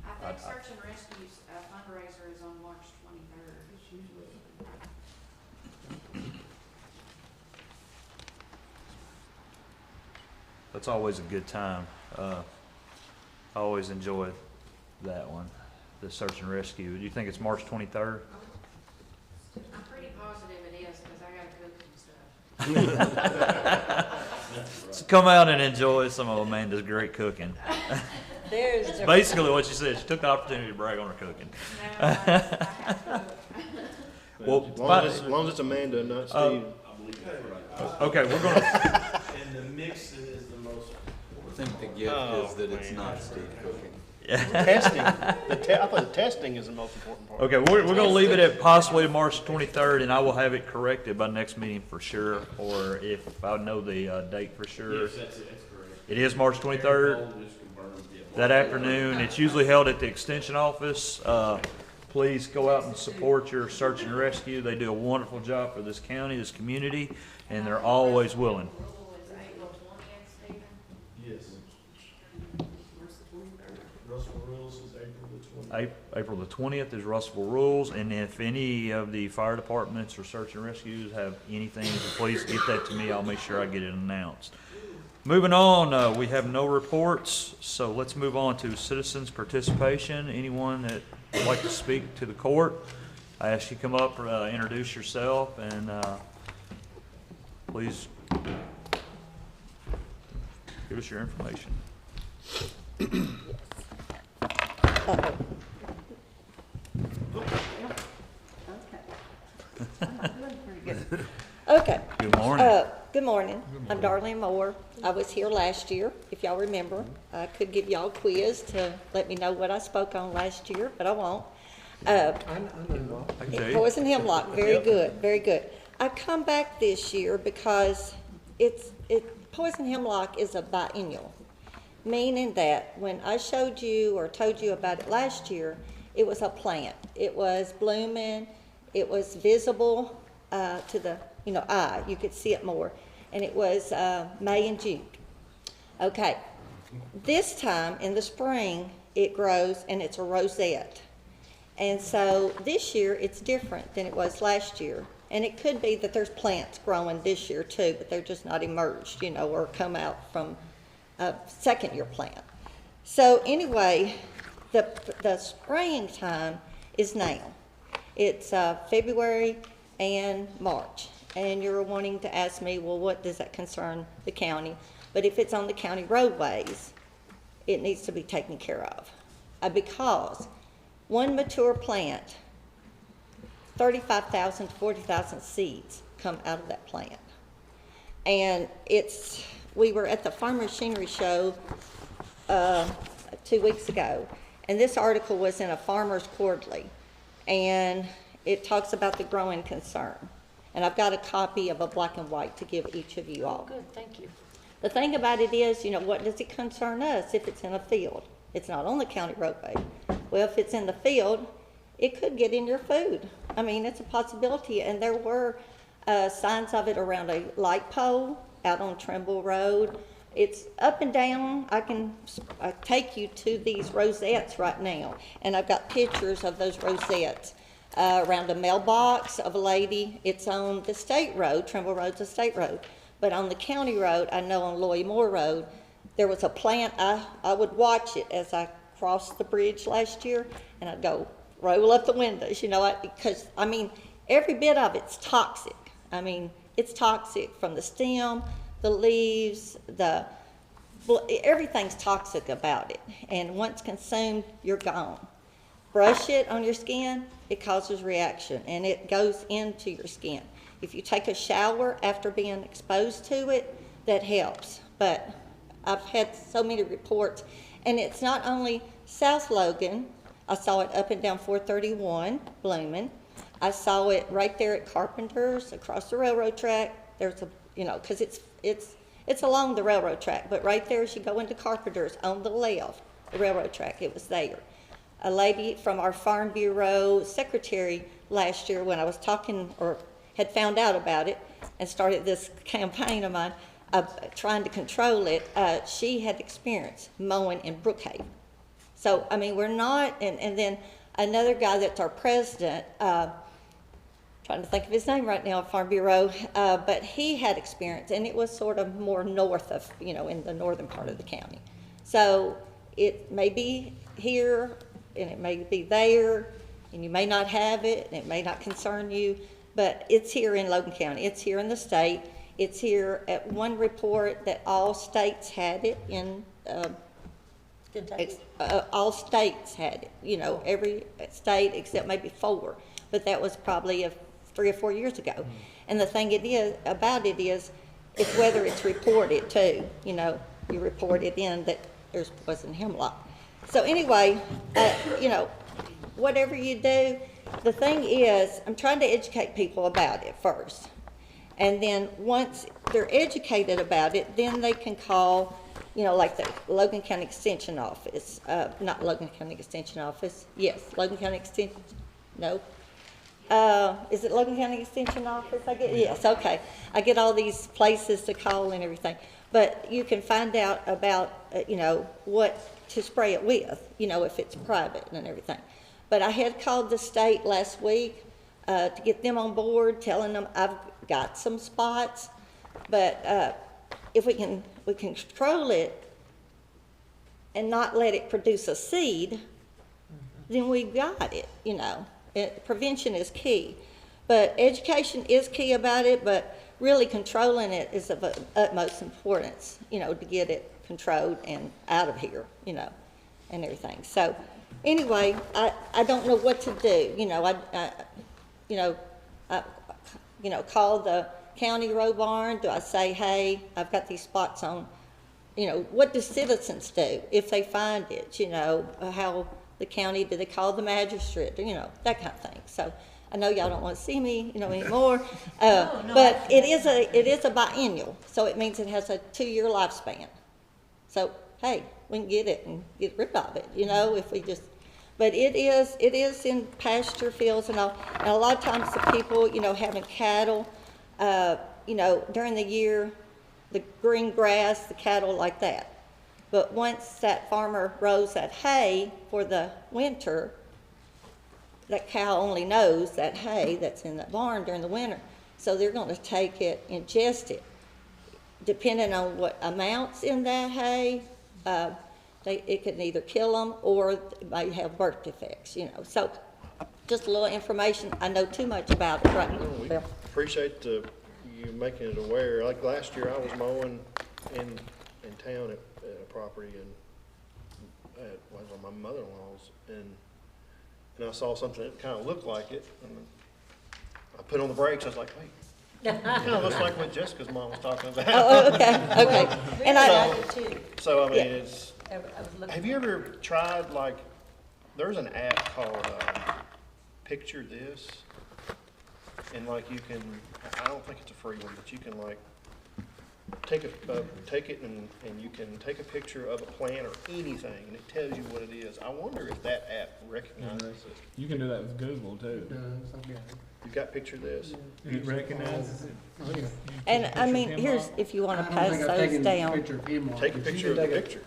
I think search and rescue's fundraiser is on March 23rd. It's usually. That's always a good time. I always enjoy that one, the search and rescue. Do you think it's March 23rd? I'm pretty positive it is, because I gotta cook some stuff. So come out and enjoy some of Amanda's great cooking. There's a- Basically what she said. She took the opportunity to brag on her cooking. No, I have to. Well, as long as it's Amanda, not Steve. Okay, we're gonna. And the mix is the most. I think the gift is that it's not Steve cooking. Testing. I thought the testing is the most important part. Okay, we're going to leave it at possibly March 23rd, and I will have it corrected by next meeting for sure, or if I know the date for sure. Yes, that's correct. It is March 23rd, that afternoon. It's usually held at the Extension Office. Please go out and support your search and rescue. They do a wonderful job for this county, this community, and they're always willing. Yes. Russell Rules is April the 20th. April the 20th is Russellville Rules, and if any of the fire departments or search and rescues have anything, please get that to me. I'll make sure I get it announced. Moving on, we have no reports, so let's move on to citizens' participation. Anyone that would like to speak to the court, I ask you to come up, introduce yourself, and please give us your information. Okay. Good morning. Good morning. I'm Darlene Moore. I was here last year, if y'all remember. I could give y'all a quiz to let me know what I spoke on last year, but I won't. Poison hemlock, very good, very good. I come back this year because poison hemlock is a biennial, meaning that when I showed you or told you about it last year, it was a plant. It was blooming, it was visible to the eye. You could see it more. And it was May and June. Okay. This time in the spring, it grows and it's a rosette. And so this year, it's different than it was last year. And it could be that there's plants growing this year too, but they're just not emerged, or come out from a second-year plant. So anyway, the spraying time is now. It's February and March. And you're wanting to ask me, well, what does that concern the county? But if it's on the county roadways, it needs to be taken care of. Because one mature plant, 35,000 to 40,000 seeds come out of that plant. And we were at the Farm Machinery Show 2 weeks ago, and this article was in a Farmer's Quarterly, and it talks about the growing concern. And I've got a copy of a black and white to give each of you all. Good, thank you. The thing about it is, what does it concern us if it's in a field? It's not on the county roadway. Well, if it's in the field, it could get in your food. I mean, it's a possibility. And there were signs of it around a light pole out on Trimble Road it's up and down. I can take you to these rosettes right now, and I've got pictures of those rosettes around a mailbox of a lady. It's on the state road, Trimble Road's a state road, but on the county road, I know on Loy Moore Road, there was a plant. I would watch it as I crossed the bridge last year, and I'd go roll up the windows, you know, because, I mean, every bit of it's toxic. I mean, it's toxic from the stem, the leaves, everything's toxic about it. And once consumed, you're gone. Brush it on your skin, it causes reaction, and it goes into your skin. If you take a shower after being exposed to it, that helps. But I've had so many reports, and it's not only South Logan. I saw it up and down 431, Blooming. I saw it right there at Carpenter's across the railroad track. There's a, you know, because it's along the railroad track, but right there as you go into Carpenter's on the left, the railroad track, it was there. A lady from our Farm Bureau secretary last year, when I was talking or had found out about it and started this campaign of mine trying to control it, she had experience mowing in Brookhaven. So, I mean, we're not, and then another guy that's our president, trying to think of his name right now, Farm Bureau, but he had experience, and it was sort of more north of, you know, in the northern part of the county. So it may be here, and it may be there, and you may not have it, and it may not concern you, but it's here in Logan County. It's here in the state. It's here at one report that all states had it in, all states had it, you know, every state except maybe 4, but that was probably 3 or 4 years ago. And the thing about it is, it's whether it's reported too, you know, you report it in that there's poison hemlock. So anyway, you know, whatever you do, the thing is, I'm trying to educate people about it first. And then once they're educated about it, then they can call, you know, like the Logan County Extension Office, not Logan County Extension Office, yes, Logan County Extension, no. Is it Logan County Extension Office? Yes, okay. I get all these places to call and everything. But you can find out about, you know, what to spray it with, you know, if it's private and everything. But I had called the state last week to get them on board, telling them I've got some spots, but if we can control it and not let it produce a seed, then we've got it, you know. Prevention is key, but education is key about it, but really controlling it is of utmost importance, you know, to get it controlled and out of here, you know, and everything. So anyway, I don't know what to do, you know. Call the county road barn. Do I say, hey, I've got these spots on, you know, what do citizens do if they find it, you know, how the county, do they call the magistrate, you know, that kind of thing. So I know y'all don't want to see me, you know, anymore, but it is a biennial, so it means it has a 2-year lifespan. So, hey, we can get it and get rid of it, you know, if we just, but it is in pasture fields and all, and a lot of times the people, you know, having cattle, you know, during the year, the green grass, the cattle like that. But once that farmer rows that hay for the winter, that cow only knows that hay that's in the barn during the winter. So they're going to take it, ingest it. Depending on what amounts in that hay, it can either kill them or it may have birth defects, you know. So just a little information. I know too much about it right now. We appreciate you making it aware. Like last year, I was mowing in town at a property was on my mother-in-law's, and I saw something that kind of looked like it, and I put on the brakes. I was like, wait, it kind of looks like what Jessica's mom was talking about. Oh, okay. And so I mean, it's. Have you ever tried, like, there's an app called Picture This, and like you can, I don't think it's a free one, but you can like take it and you can take a picture of a plant or anything, and it tells you what it is. I wonder if that app recognizes it. You can do that with Google too. You got a picture of this? It recognizes it. And I mean, here's, if you wanna pass those down. Take a picture of the picture.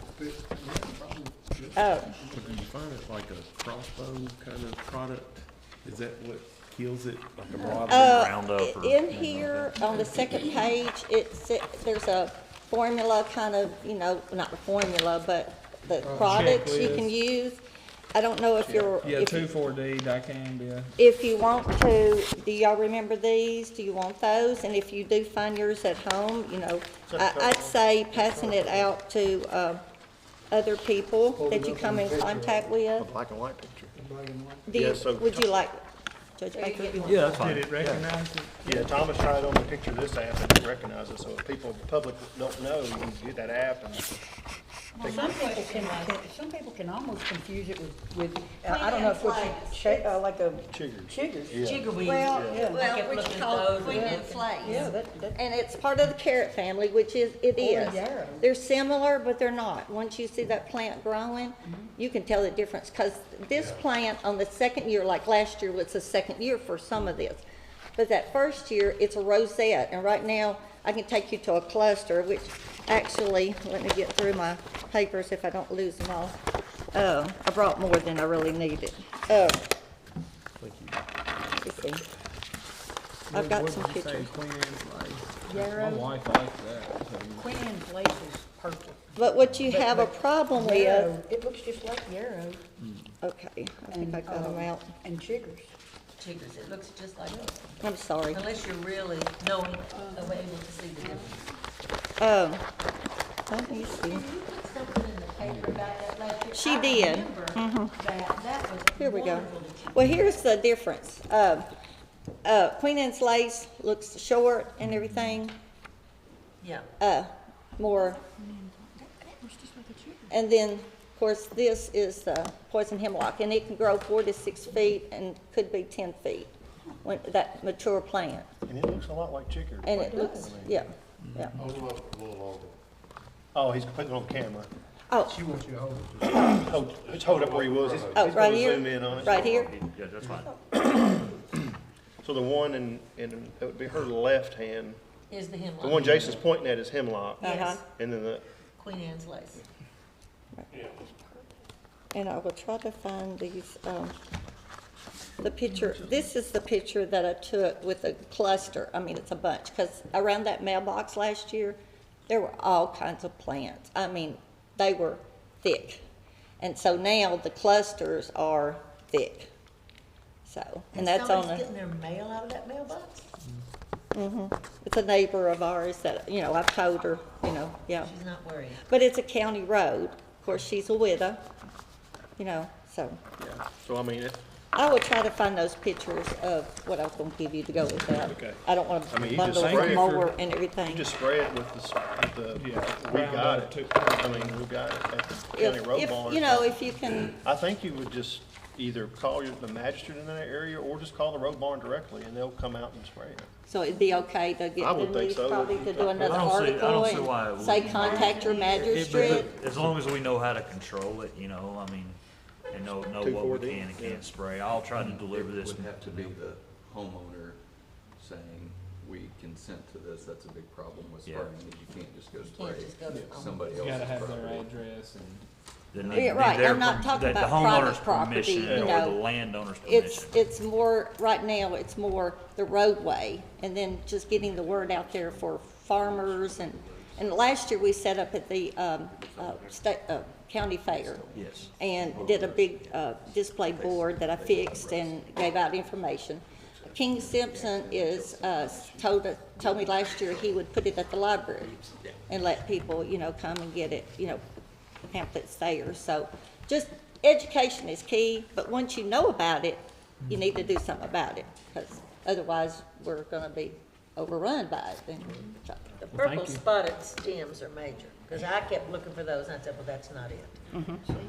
Oh, Do you find it like a crossbow kind of product? Is that what kills it, like a broadleaf? Roundup or- in here, on the second page, there's a formula kind of, not the formula, but the products you can use. I don't know if you're. Yeah, if you- 2,4-D, dicambia. If you want to, do y'all remember these? Do you want those? And if you do find yours at home, I'd say passing it out to, other people that you come in contact with. A black and white picture. Would you like, Judge Baker? Yeah, that's fine. Did it recognize it? Yeah, Thomas tried on the picture of this app and it recognizes it, so if the public don't know, you can get that app and Some people can almost confuse it with I don't know if it's like a chiggers. Yeah. Well, which is called Queen Anne's Lace. Yeah, And it's part of the carrot family, which it is. yarrow. They're similar, but they're not. Once you see that plant growing, you can tell the difference. Because this plant on the second year, like last year was the second year for some of this. But that first year, it's a rosette. And right now, I can take you to a cluster, which actually, let me get through my papers if I don't lose them all. I brought more than I really needed. Let's see. I've got some pictures. Queen Anne's Lace. Yarrow. My wife likes that. Queen Anne's Lace is purple. But what you have a problem with, Yarrow, it looks just like yarrow. okay, I think I got them out. And chiggers. Chiggers, it looks just like it. I'm sorry. Unless you're really knowing, able to see the difference. Let me see. You put something in the paper about that last year. She I did. remember that was Here we go. wonderful that you- Well, here's the difference. Queen Anne's Lace looks short and everything, Yeah. more. And then, of course, this is poison hemlock, and it can grow 4 to 6 feet and could be 10 feet, when that mature plant. And it looks a lot like chicory. And it looks, yeah. Oh, he's putting it on camera. Oh, She wants you to hold it. Just hold up where he was. He's oh, he's right gonna here? zoom in on it. Right here? Yeah, that's fine. So the one in it would be her left hand. Is the hemlock. The one Jason's pointing at is hemlock. Uh-huh. And then the, Queen Anne's Lace. And I will try to find these, the picture, this is the picture that I took with a cluster. I mean, it's a bunch, because around that mailbox last year, there were all kinds of plants. I mean, they were thick. And so now the clusters are thick. So, and that's on Somebody's a, getting their mail out of that mailbox? it's a neighbor of ours that, I've told her, yeah. She's not worried. But it's a county road. Of course, she's a widow, so. yeah, so I mean, I will try to find those pictures of what I was gonna give you to go with that. Okay. I don't wanna I mean, you bundle just the spray it mower for- and everything. you just spray it with the, Yeah, we round got up it. to- I mean, we got it at the county road barn. If you can, I think you would just either call the magistrate in that area or just call the road barn directly and they'll come out and spray it. so it'd be okay to I get would think Denise so. probably to do another I don't see article why it and say wouldn't. contact your magistrate. As long as we know how to control it, I mean, and know what we 2,4-D, can and can't spray. I'll try to deliver this. It would have to be the homeowner saying, we consent to this. That's a big problem with Yeah. spraying, is you can't just go can't spray just go to- somebody You else's gotta have property. their address and. Yeah, right, I'm not talking about private property, Or the landowner's It's, permission. it's more, right now, it's more the roadway, and then just getting the word out there for farmers, and last year we set up at the, county fair. Yes. And did a big, display board that I fixed and gave out information. King Simpson told me last year he would put it at the library and let people, come and get it, pamphlets there. So just education is key, but once you know about it, you need to do something about it, because otherwise we're gonna be overrun by it, then The Well, thank purple you. spotted stems are major, because I kept looking for those, and I said, well, that's not it.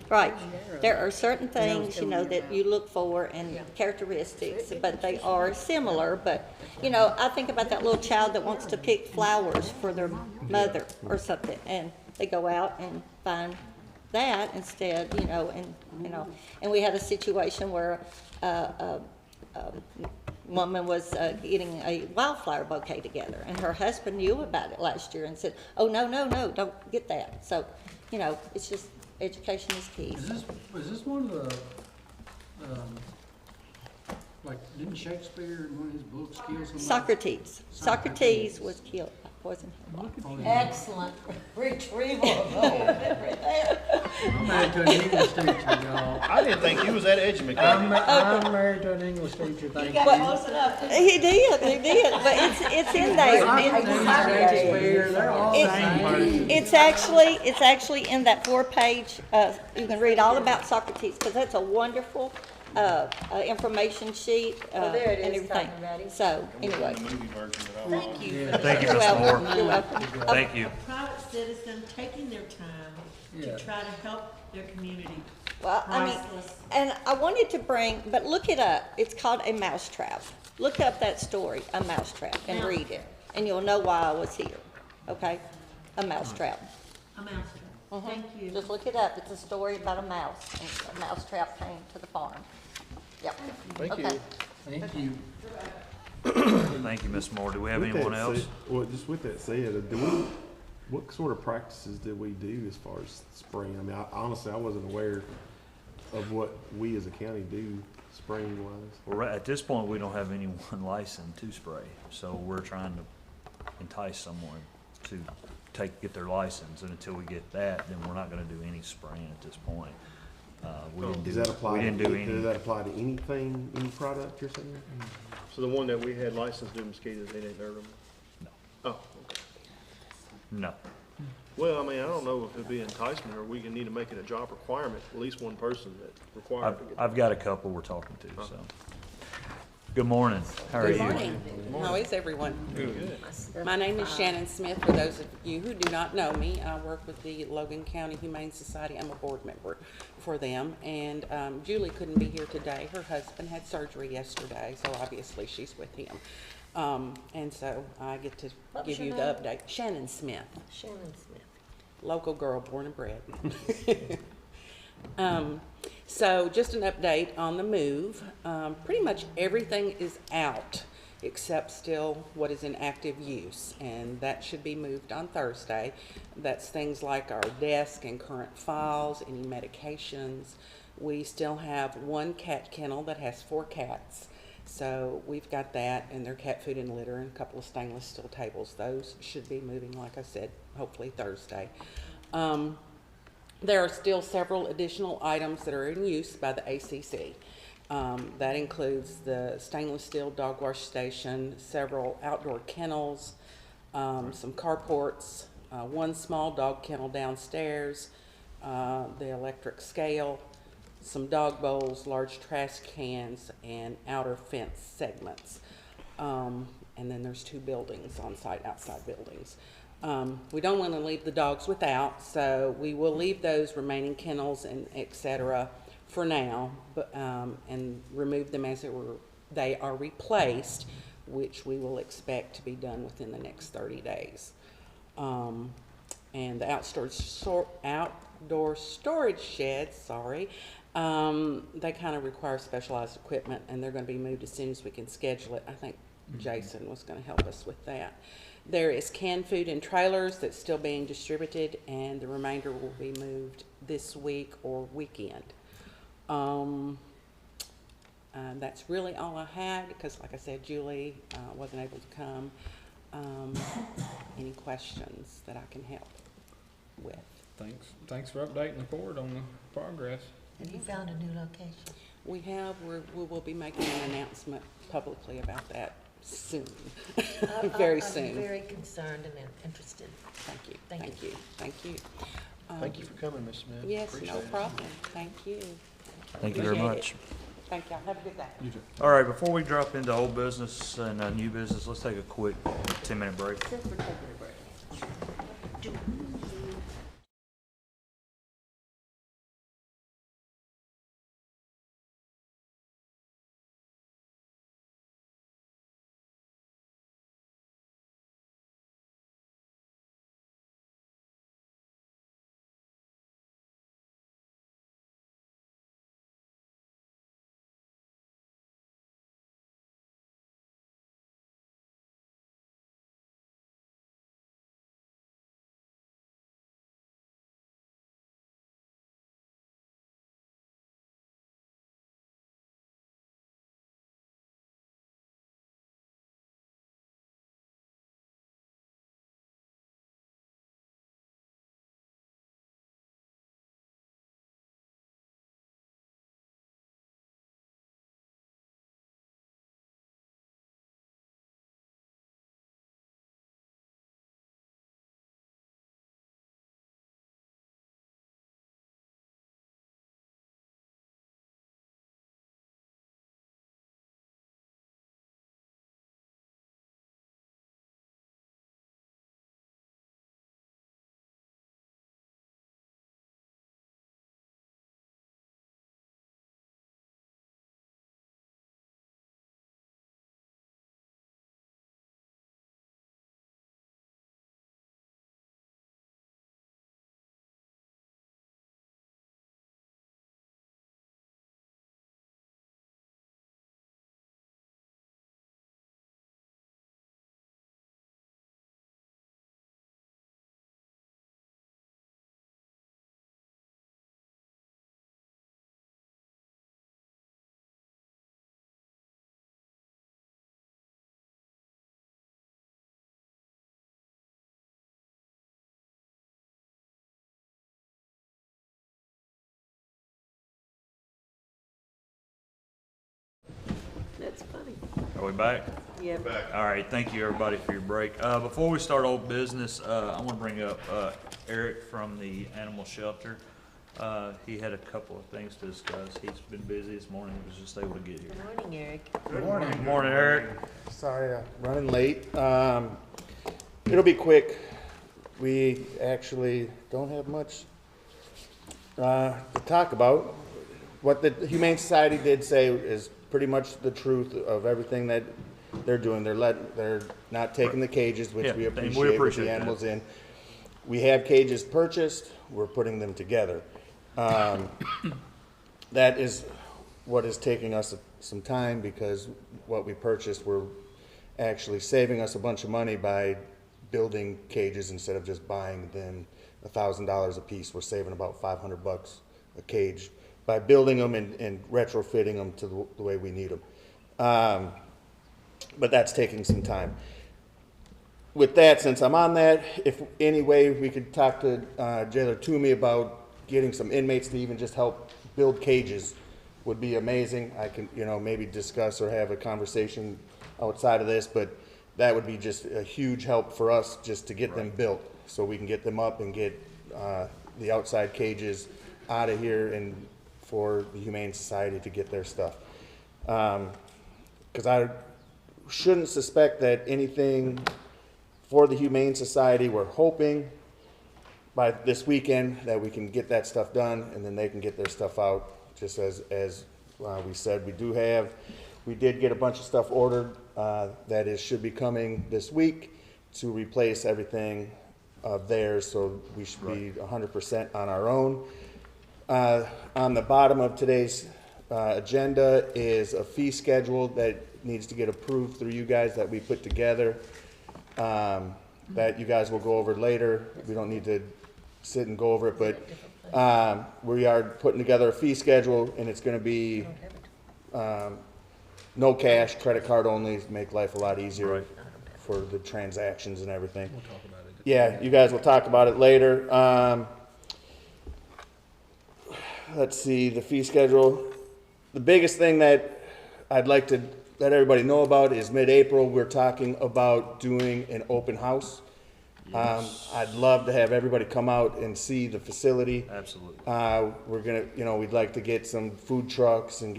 right. There are certain things, that you look for and characteristics, but they are similar, but, I think about that little child that wants to pick flowers for their mother or something, and they go out and find that instead, and we had a situation where, a woman was getting a wildflower bouquet together, and her husband knew about it last year and said, "Oh, no, don't get that." So, it's just, education is key. Is this one of the, didn't Shakespeare in one of his books kill somebody? Socrates was killed by poison hemlock. Excellent retrieval of everything. I'm married to an English teacher, y'all. I didn't think you was that edgy, I'm McCarthy. married to an English teacher, thank you. Got close enough. He did, but it's in there. Shakespeare, they're all the same person. It's actually in that 4-page, you can read all about Socrates, because that's a wonderful, information sheet, Oh, there it and is, everything. talking about him. So, anyway. The movie version that I Thank watched. you. Thank you, You're Ms. welcome. Moore. You're welcome. Thank you. A private citizen taking their time Yeah. to try to help their community. Well, Priceless. and I wanted to bring, but look it up. It's called A Mousetrap. Look up that story, A Mousetrap, and read it, and you'll know why I was here. Okay? A Mousetrap. A mousetrap. Thank you. Just look it up. It's a story about a mouse, and a mousetrap came to the farm. Yep. Thank Okay. you. Thank you. Thank you, Ms. Moore. Do we have With anyone that else? said- Well, just with that said, what sort of practices did we do as far as spraying? I mean, honestly, I wasn't aware of what we as a county do spraying wise. Well, right at this point, we don't have anyone licensed to spray, so we're trying to entice someone to get their license, and until we get that, then we're not gonna do any spraying at this point. We didn't Does do, that apply? we didn't do any. Does that apply to anything, any product you're saying? So the one that we had licensed to do mosquitoes, they didn't hurt them? No. Oh, okay. No. Well, I mean, I don't know if it'd be enticement, or we can need to make it a job requirement, at least one person that's required to get. I've got a couple we're talking to, so. Good morning. How are you? How is everyone? Good. My name is Shannon Smith. For those of you who do not know me, I work with the Logan County Humane Society. I'm a board member for them. And Julie couldn't be here today. Her husband had surgery yesterday, so obviously she's with him. And so I get to What was give you your the name? update. Shannon Smith, Shannon Smith. local girl, born and bred. So just an update on the move. Pretty much everything is out except still what is in active use, and that should be moved on Thursday. That's things like our desk and current files, any medications. We still have one cat kennel that has 4 cats. So we've got that, and their cat food and litter, and a couple of stainless steel tables. Those should be moving, like I said, hopefully Thursday. There are still several additional items that are in use by the ACC. That includes the stainless steel dog wash station, several outdoor kennels, some carports, one small dog kennel downstairs, the electric scale, some dog bowls, large trash cans, and outer fence segments. And then there's 2 buildings on site, outside buildings. We don't want to leave the dogs without, so we will leave those remaining kennels and et cetera for now, but, and remove them as they are replaced, which we will expect to be done within the next 30 days. And the outdoor storage sheds, they kind of require specialized equipment, and they're going to be moved as soon as we can schedule it. I think Jason was going to help us with that. There is canned food in trailers that's still being distributed, and the remainder will be moved this week or weekend. That's really all I had, because like I said, Julie wasn't able to come. Any questions that I can help with? Thanks for updating the board on the progress. Have you found a new location? We have, we will be making an announcement publicly about that soon, very soon. I'm very concerned and interested. Thank you, Thank thank you, thank you. Thank you for coming, Ms. Smith. Yes, Appreciate no it. problem, thank you. Thank you very Appreciate much. Thank y'all. Have a good day. You too. All right, before we drop into old business and new business, let's take a quick 10-minute break. Since we're taking a break. That's funny. Are we back? Yeah. All right, thank you, everybody, for your break. Before we start old business, I want to bring up Eric from the animal shelter. He had a couple of things to discuss. He's been busy this morning. He was just able to get here. Good morning, Eric. Good morning. Good morning, Eric. Sorry, running late. It'll be quick. We actually don't have much to talk about. What the Humane Society did say is pretty much the truth of everything that they're doing. They're not taking the cages, which Yeah, we and we appreciate with appreciate the that. animals in. We have cages purchased. We're putting them together. That is what is taking us some time, because what we purchased, we're actually saving us a bunch of money by building cages instead of just buying them $1,000 a piece. We're saving about $500 a cage by building them and retrofitting them to the way we need them. But that's taking some time. With that, since I'm on that, if any way we could talk to Jailer Toomey about getting some inmates to even just help build cages would be amazing. I can, maybe discuss or have a conversation outside of this, but that would be just a huge help for us just to get them built, so we can get them up and get the outside cages out of here, and for the Humane Society to get their stuff. Because I shouldn't suspect that anything for the Humane Society. We're hoping by this weekend that we can get that stuff done, and then they can get their stuff out. Just as we said, we did get a bunch of stuff ordered that should be coming this week to replace everything of theirs, so we should be 100% on our own. On the bottom of today's agenda is a fee schedule that needs to get approved through you guys that we put together, that you guys will go over later. We don't need to sit and go over it, but we are putting together a fee schedule, and it's going to be no cash, credit card only, make life a lot easier for the transactions and everything. We'll talk about it. Yeah, you guys will talk about it later. Let's see, the fee schedule. The biggest thing that I'd like to let everybody know about is mid-April, we're talking about doing an open house. Yes. I'd love to have everybody come out and see the facility. Absolutely. We're gonna, we'd like to get some food trucks and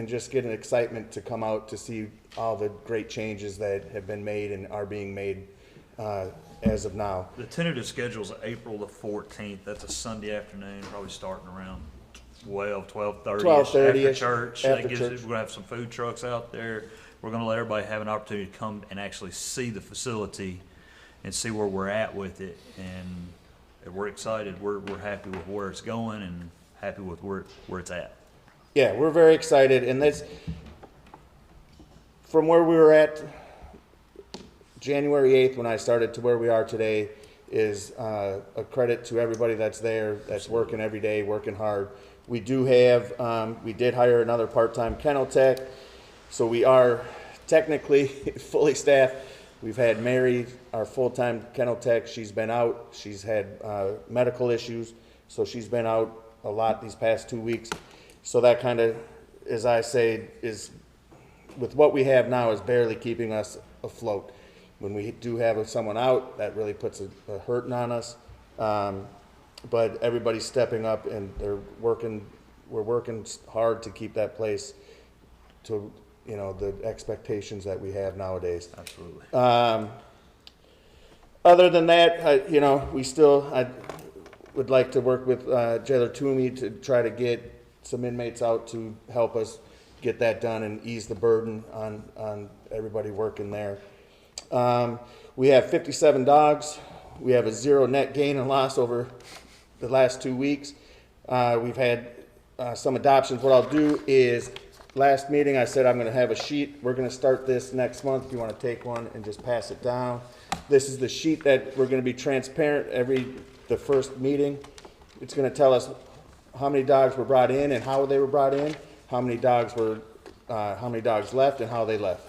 just get an excitement to come out to see all the great changes that have been made and are being made, as of now. The tentative schedule is April the 14th. That's a Sunday afternoon, probably starting around 12:30 12:30 after church. after That gives church. We're gonna have some food trucks out there. We're gonna let everybody have an opportunity to come and actually see the facility and see where we're at with it. And we're excited. We're happy with where it's going and happy with where it's at. Yeah, we're very excited, and that's from where we were at January 8th when I started to where we are today is a credit to everybody that's there, that's working every day, working hard. We do have, we did hire another part-time kennel tech, so we are technically fully staffed. We've had Mary, our full-time kennel tech. She's been out. She's had medical issues, so she's been out a lot these past 2 weeks. So that kind of, as I say, is with what we have now is barely keeping us afloat. When we do have someone out, that really puts a hurting on us. But everybody's stepping up and they're working. We're working hard to keep that place to, the expectations that we have nowadays. Absolutely. Other than that, I would like to work with Jailer Toomey to try to get some inmates out to help us get that done and ease the burden on everybody working there. We have 57 dogs. We have a 0 net gain and loss over the last 2 weeks. We've had some adoptions. What I'll do is, last meeting I said I'm going to have a sheet. We're going to start this next month. If you want to take one and just pass it down. This is the sheet that we're going to be transparent the first meeting. It's going to tell us how many dogs were brought in and how they were brought in, how many dogs left and how they left.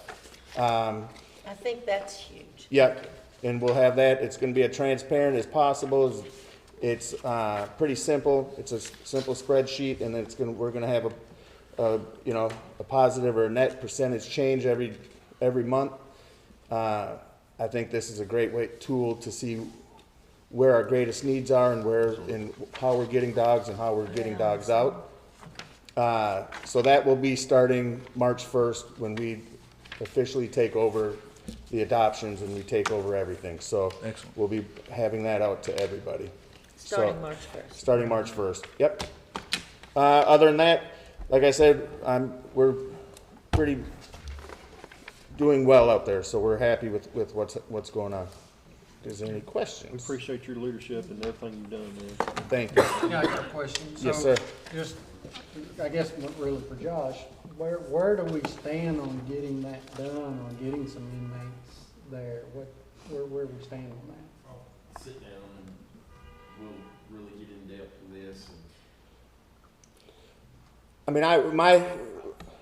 I think that's huge. Yep, and we'll have that. It's going to be as transparent as possible. It's pretty simple. It's a simple spreadsheet, and then we're going to have a positive or a net percentage change every month. I think this is a great tool to see where our greatest needs are and how we're getting dogs and how we're getting dogs out. So that will be starting March 1st when we officially take over the adoptions and we take over everything. So excellent. We'll be having that out to everybody. Starting March 1st. Starting March 1st. Yep. Other than that, like I said, we're pretty doing well out there, so we're happy with what's going on. Is there any questions? We appreciate your leadership and everything you've done, man. Thank you. Yeah, I got a question. Yes, sir. Just, I guess really for Josh, where do we stand on getting that done, on getting some inmates there? Where we stand on that? I'll sit down and we'll really get in depth with this.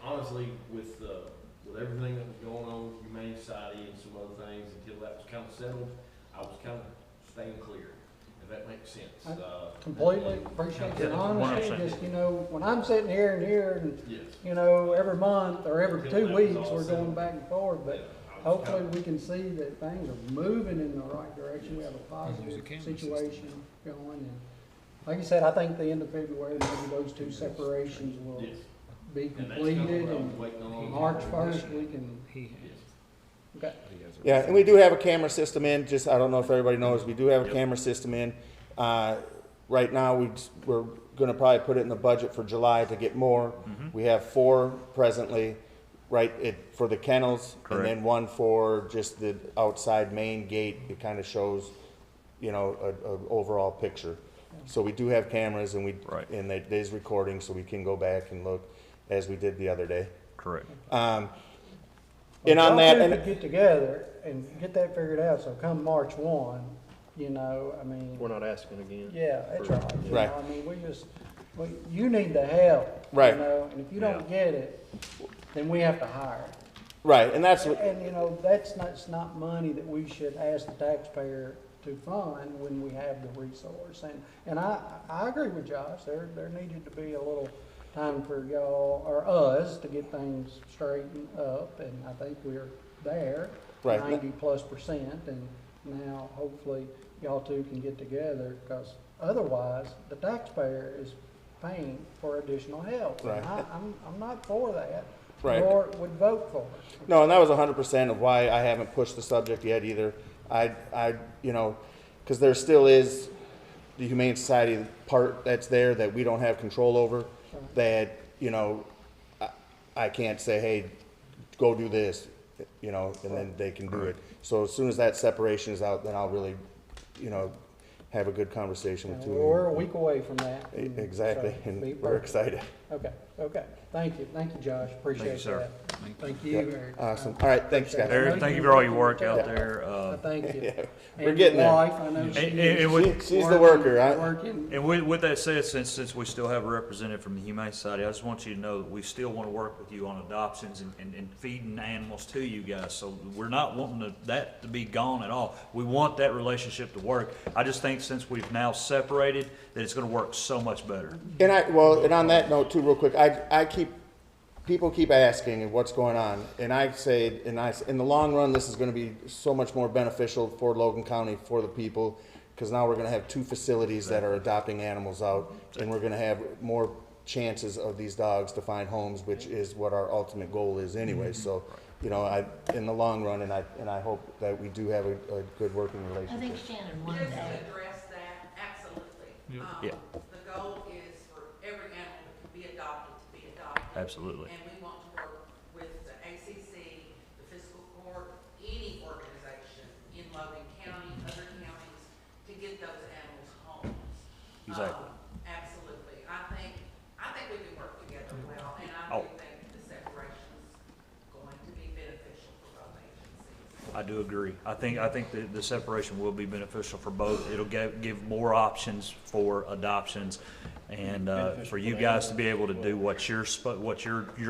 Honestly, with everything that was going on with Humane Society and some other things, until that was kind of settled, I was kind of staying clear, if that makes sense. I completely appreciate your honesty. Just, when I'm sitting here and Yes. every month or every 2 weeks, we're going back and forth, but hopefully we can see that things are moving in the right direction. We have a positive situation going. And like you said, I think the end of February, maybe those 2 separations will be completed, and March 1st, we can. Okay. Yeah, and we do have a camera system in. I don't know if everybody knows, we do have a camera system in. Right now, we're going to probably put it in the budget for July to get more. Mm-hmm. We have 4 presently, for the kennels, Correct. and then 1 for just the outside main gate. It kind of shows, an overall picture. So we do have cameras, and it is recording, so we can go back and look as we did the other day. Correct. And on that, and get together and get that figured out. So come March 1, we're not asking again. Yeah, that's right. Right. You need the help. Right. And if you don't get it, then we have to hire. Right, and that's what. And that's not money that we should ask the taxpayer to fund when we have the resource. And I agree with Josh. There needed to be a little time for y'all or us to get things straightened up, and I think we're there, right. 90+%, and now, hopefully, y'all two can get together, because otherwise, the taxpayer is paying for additional help. Right. I'm not for that. Right. Nor would vote for it. No, and that was 100% of why I haven't pushed the subject yet either. You know, because there still is the Humane Society part that's there that we don't have control over, that, you know, I can't say, hey, go do this, you know, and then they can do it. So as soon as that separation is out, then I'll really, you know, have a good conversation with you. We're a week away from that. Exactly, So, and be we're perfect. excited. Okay, thank you, Josh, appreciate sir. that. Thank you, Eric. Awesome. All right, thanks, guys. Eric, thank you for all your work out there. Thank you. Yeah, And we're getting your there. wife, I know She's the worker, right? Working. And with that said, since we still have a representative from the Humane Society, I just want you to know that we still want to work with you on adoptions and feeding animals to you guys. So we're not wanting that to be gone at all. We want that relationship to work. I just think since we've now separated, that it's going to work so much better. And and on that note too, real quick, people keep asking what's going on, and I say, in the long run, this is going to be so much more beneficial for Logan County, for the people, because now we're going to have 2 facilities that are adopting animals out, and we're going to have more chances of these dogs to find homes, which is what our ultimate goal is anyway. So, you know, in the long run, and I hope that we do have a good working relationship. I think Shannon wanted Just to that. address that, absolutely. Yeah. The goal is for every animal that can be adopted to be adopted. Absolutely. And we want to work with the ACC, the Fiscal Court, any organization in Logan County, other counties, to get those animals homes. Exactly. Absolutely. I think we can work together well, and I Oh. do think the separation's going to be beneficial for both agencies. I do agree. I think the separation will be beneficial for both. It'll give more options for adoptions, and for you guys to be able to do what your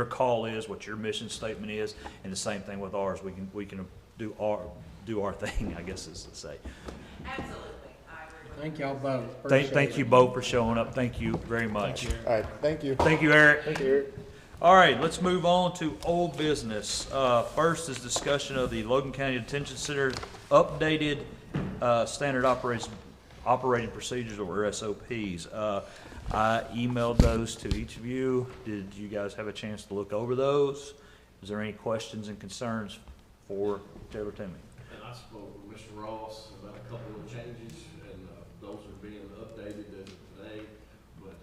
call is, what your mission statement is, and the same thing with ours. We can do our thing, I guess is to say. Absolutely. I agree with Thank y'all both. Thank you both for showing up. Thank you very much. All right, thank you. Thank you, Eric. Thank you, Eric. All right, let's move on to old business. First is discussion of the Logan County Detention Center updated standard operating procedures, or SOPs. I emailed those to each of you. Did you guys have a chance to look over those? Is there any questions and concerns for Taylor Timmy? And I spoke with Mr. Ross about a couple of changes, and those are being updated as of today, but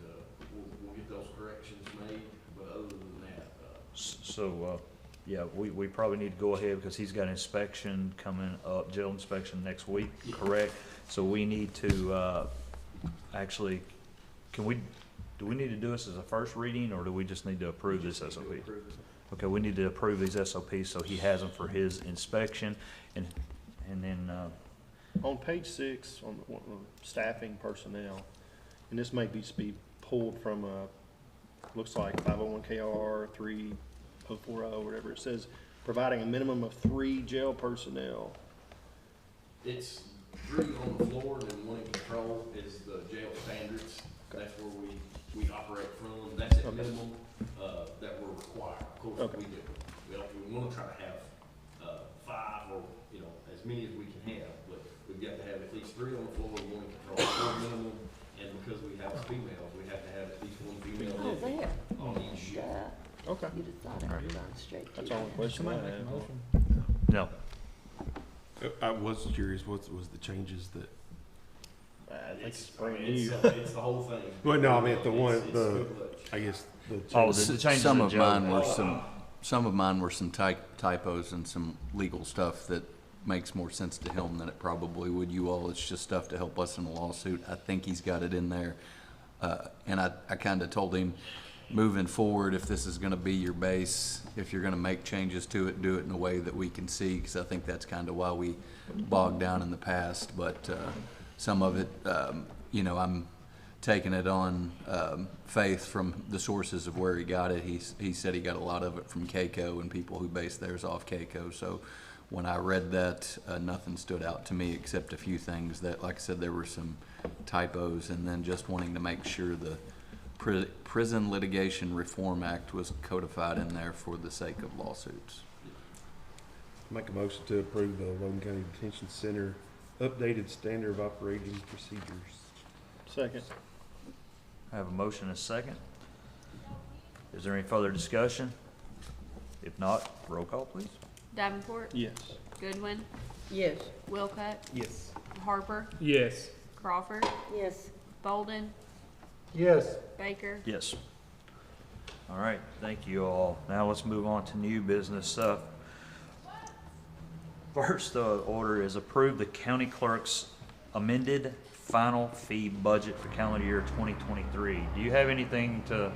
we'll get those corrections made. But other than that, So, yeah, we probably need to go ahead because he's got inspection coming up, jail inspection next week, correct? So we need to, actually, do we need to do this as a first reading, or do we just need to approve this SOP? Okay, we need to approve these SOPs so he has them for his inspection, and then, On page 6, on the staffing personnel, and this may be pulled from looks like 501KR 3040, whatever, it says providing a minimum of 3 jail personnel. it's 3 on the floor, and then 1 in control is the jail standards. That's where we operate from. That's at minimum that we're required. Of course, we do. We want to try to have 5 or, you know, as many as we can have, but we've got to have at least 3 on the floor and 1 in control, 4 minimum. And because we have females, we have to have at least 1 female deputy on each shift. Okay. You just thought I was on straight. That's the only question I have. no. I was curious, what was the changes that? I think it's I mean, brand new. it's the whole thing. Well, no, I mean, the one, It's the, too much. I guess, the. Oh, the changes Some in of jail. mine were some of mine were some typos and some legal stuff that makes more sense to him than it probably would you all. It's just stuff to help us in a lawsuit. I think he's got it in there. And I kind of told him, moving forward, if this is going to be your base, if you're going to make changes to it, do it in a way that we can see, because I think that's kind of why we bogged down in the past. But some of it, you know, I'm taking it on faith from the sources of where he got it. He said he got a lot of it from Keiko and people who base theirs off Keiko. So when I read that, nothing stood out to me except a few things that, like I said, there were some typos, and then just wanting to make sure the Prison Litigation Reform Act was codified in there for the sake of lawsuits. Make a motion to approve the Logan County Detention Center updated standard of operating procedures. Second. I have a motion and a second. Is there any further discussion? If not, roll call, please. Davenport, Yes. Goodwin, Yes. Wilcutt, Yes. Harper, Yes. Crawford, Yes. Bolden, Yes. Baker. Yes. All right, thank you all. Now let's move on to new business stuff. First order is approve the county clerk's amended final fee budget for calendar year 2023. Do you have anything to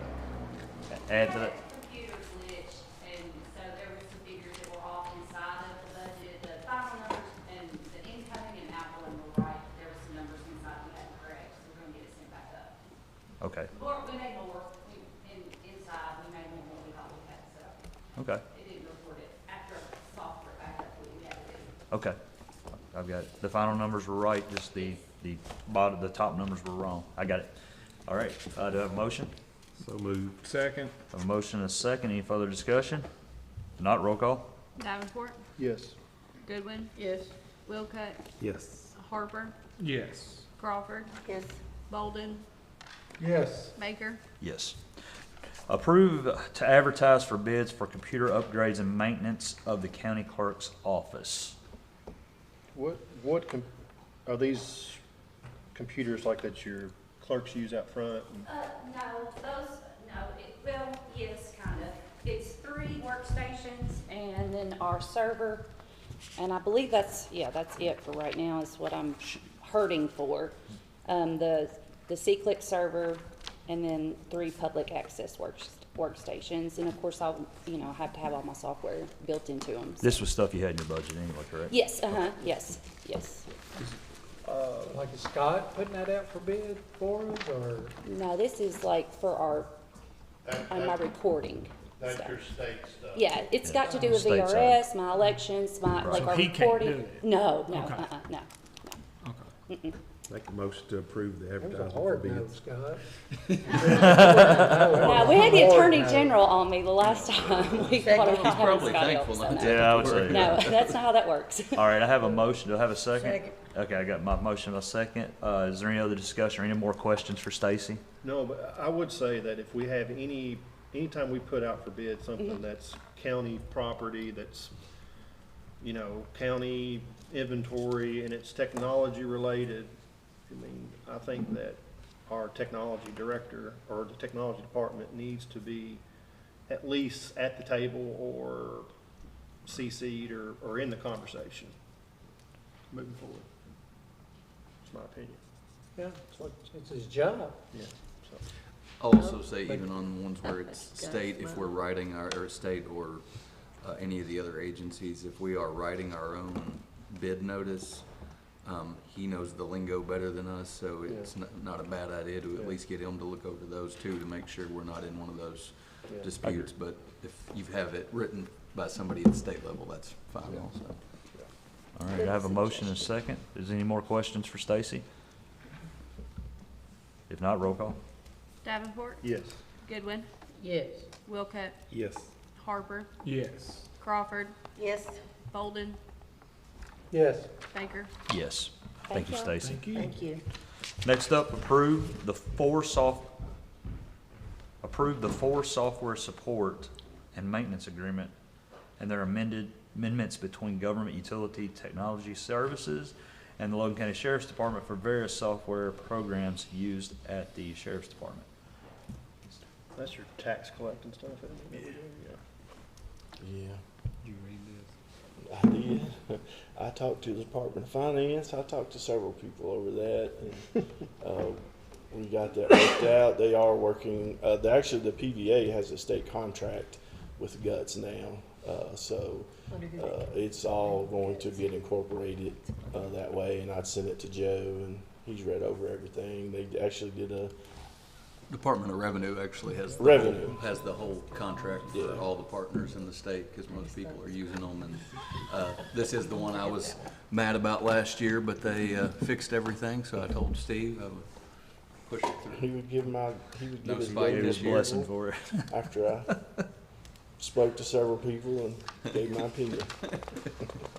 add to that? Computer glitch, and so there were some figures that were off inside of the budget. The final numbers and the incoming and outgoing were right. There were some numbers inside we had to correct, so we're gonna get it sent back up. Okay, Or we made more, inside, we made more than we thought we had, so okay, it didn't report it after software backup we had to do. okay. I've got it. The final numbers were right, just the bottom, the top numbers were wrong. I got it. All right, do I have a motion? So moved. Second. A motion and a second. Any further discussion? If not, roll call. Davenport, Yes. Goodwin, Yes. Wilcutt, Yes. Harper, Yes. Crawford, Yes. Bolden, Yes. Baker. Yes. Approve to advertise for bids for computer upgrades and maintenance of the county clerk's office. Are these computers like that your clerks use out front? No, well, yes, kind of. It's 3 workstations And then our server, and I believe that's it for right now is what I'm hurting for. The C-Click server, and then 3 public access workstations. And of course, I'll, have to have all my software built into them. This was stuff you had in your budget anyway, correct? Yes, yes. Like is Scott putting that out for bid for us, or? No, this is like for my recording That's stuff. your state stuff. Yeah, it's got to do with State side. VRS, my elections, Right. like So our he can't recording. do it? No, Okay. no. Okay. Make a motion to approve the That was advertising a for hard no, bids. Scott. No, we had the Attorney General on me the last time we thought about having probably Scott thankful help, so not no. Yeah, I would say. No, that's not how that works. All right, I have a motion. Do I have a second? Second. Okay, I got my motion and a second. Is there any other discussion or any more questions for Stacy? No, but I would say that if we have anytime we put out for bid something that's county property, that's, county inventory, and it's technology related, I think that our technology director or the technology department needs to be at least at the table or CC'd or in the conversation moving forward. It's my opinion. Yeah, it's his job. Yeah. So. I'll also say even on the ones where it's state, if we're writing or state or any of the other agencies, if we are writing our own bid notice, he knows the lingo better than us, so it's not a bad idea to at least get him to look over those too, to make sure we're not in one of those disputes. But if you have it written by somebody at the state level, that's fine also. All right, I have a motion and a second. Is there any more questions for Stacy? If not, roll call. Davenport, Yes. Goodwin, Yes. Wilcutt, Yes. Harper, Yes. Crawford, Yes. Bolden, Yes. Baker. Yes. Thank you, Thank Stacy. Thank you. Next up, approve the four software support and maintenance agreement and their amendments between Government Utility Technology Services and the Logan County Sheriff's Department for various software programs used at the Sheriff's Department. That's your tax collecting stuff, isn't it? Yeah, Did you read this? I did. I talked to the Department of Finance. I talked to several people over that, and we got that worked out. They are working. Actually, the PVA has a state contract with Guts now, so it's all going to get incorporated that way. And I'd sent it to Joe, and he's read over everything. They actually did a Department of Revenue actually has the whole contract for all the partners in the state, because most people are using them. And this is the one I was mad about last year, but they fixed everything, so I told Steve I would push it through. He would give his spite vote this year. Blessing for it. after I spoke to several people and gave my opinion.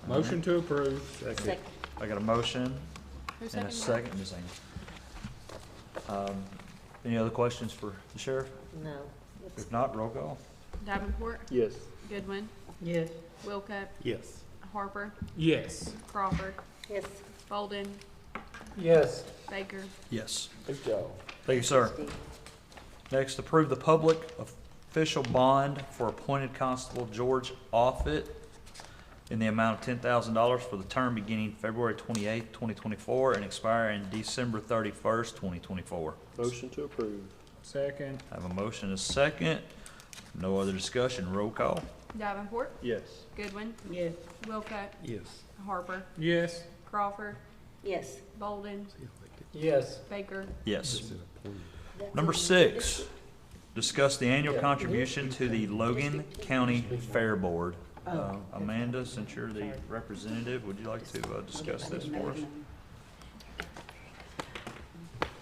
Motion to approve. Second. I got a motion Who and a seconded? second, Ms. Amy. Any other questions for the sheriff? No. If not, roll call. Davenport, Yes. Goodwin, Yes. Wilcutt, Yes. Harper, Yes. Crawford, Yes. Bolden, Yes. Baker. Yes. Thank y'all. Thank you, sir. Next, approve the public official bond for appointed constable George Offutt in the amount of $10,000 for the term beginning February 28th, 2024 and expiring December 31st, 2024. Motion to approve. Second. I have a motion and a second. No other discussion. Roll call. Davenport, Yes. Goodwin, Yes. Wilcutt, Yes. Harper, Yes. Crawford, Yes. Bolden, Yes. Baker. Yes. Number 6, discuss the annual contribution to the Logan County Fair Board. Amanda, since you're the representative, would you like to discuss this for us?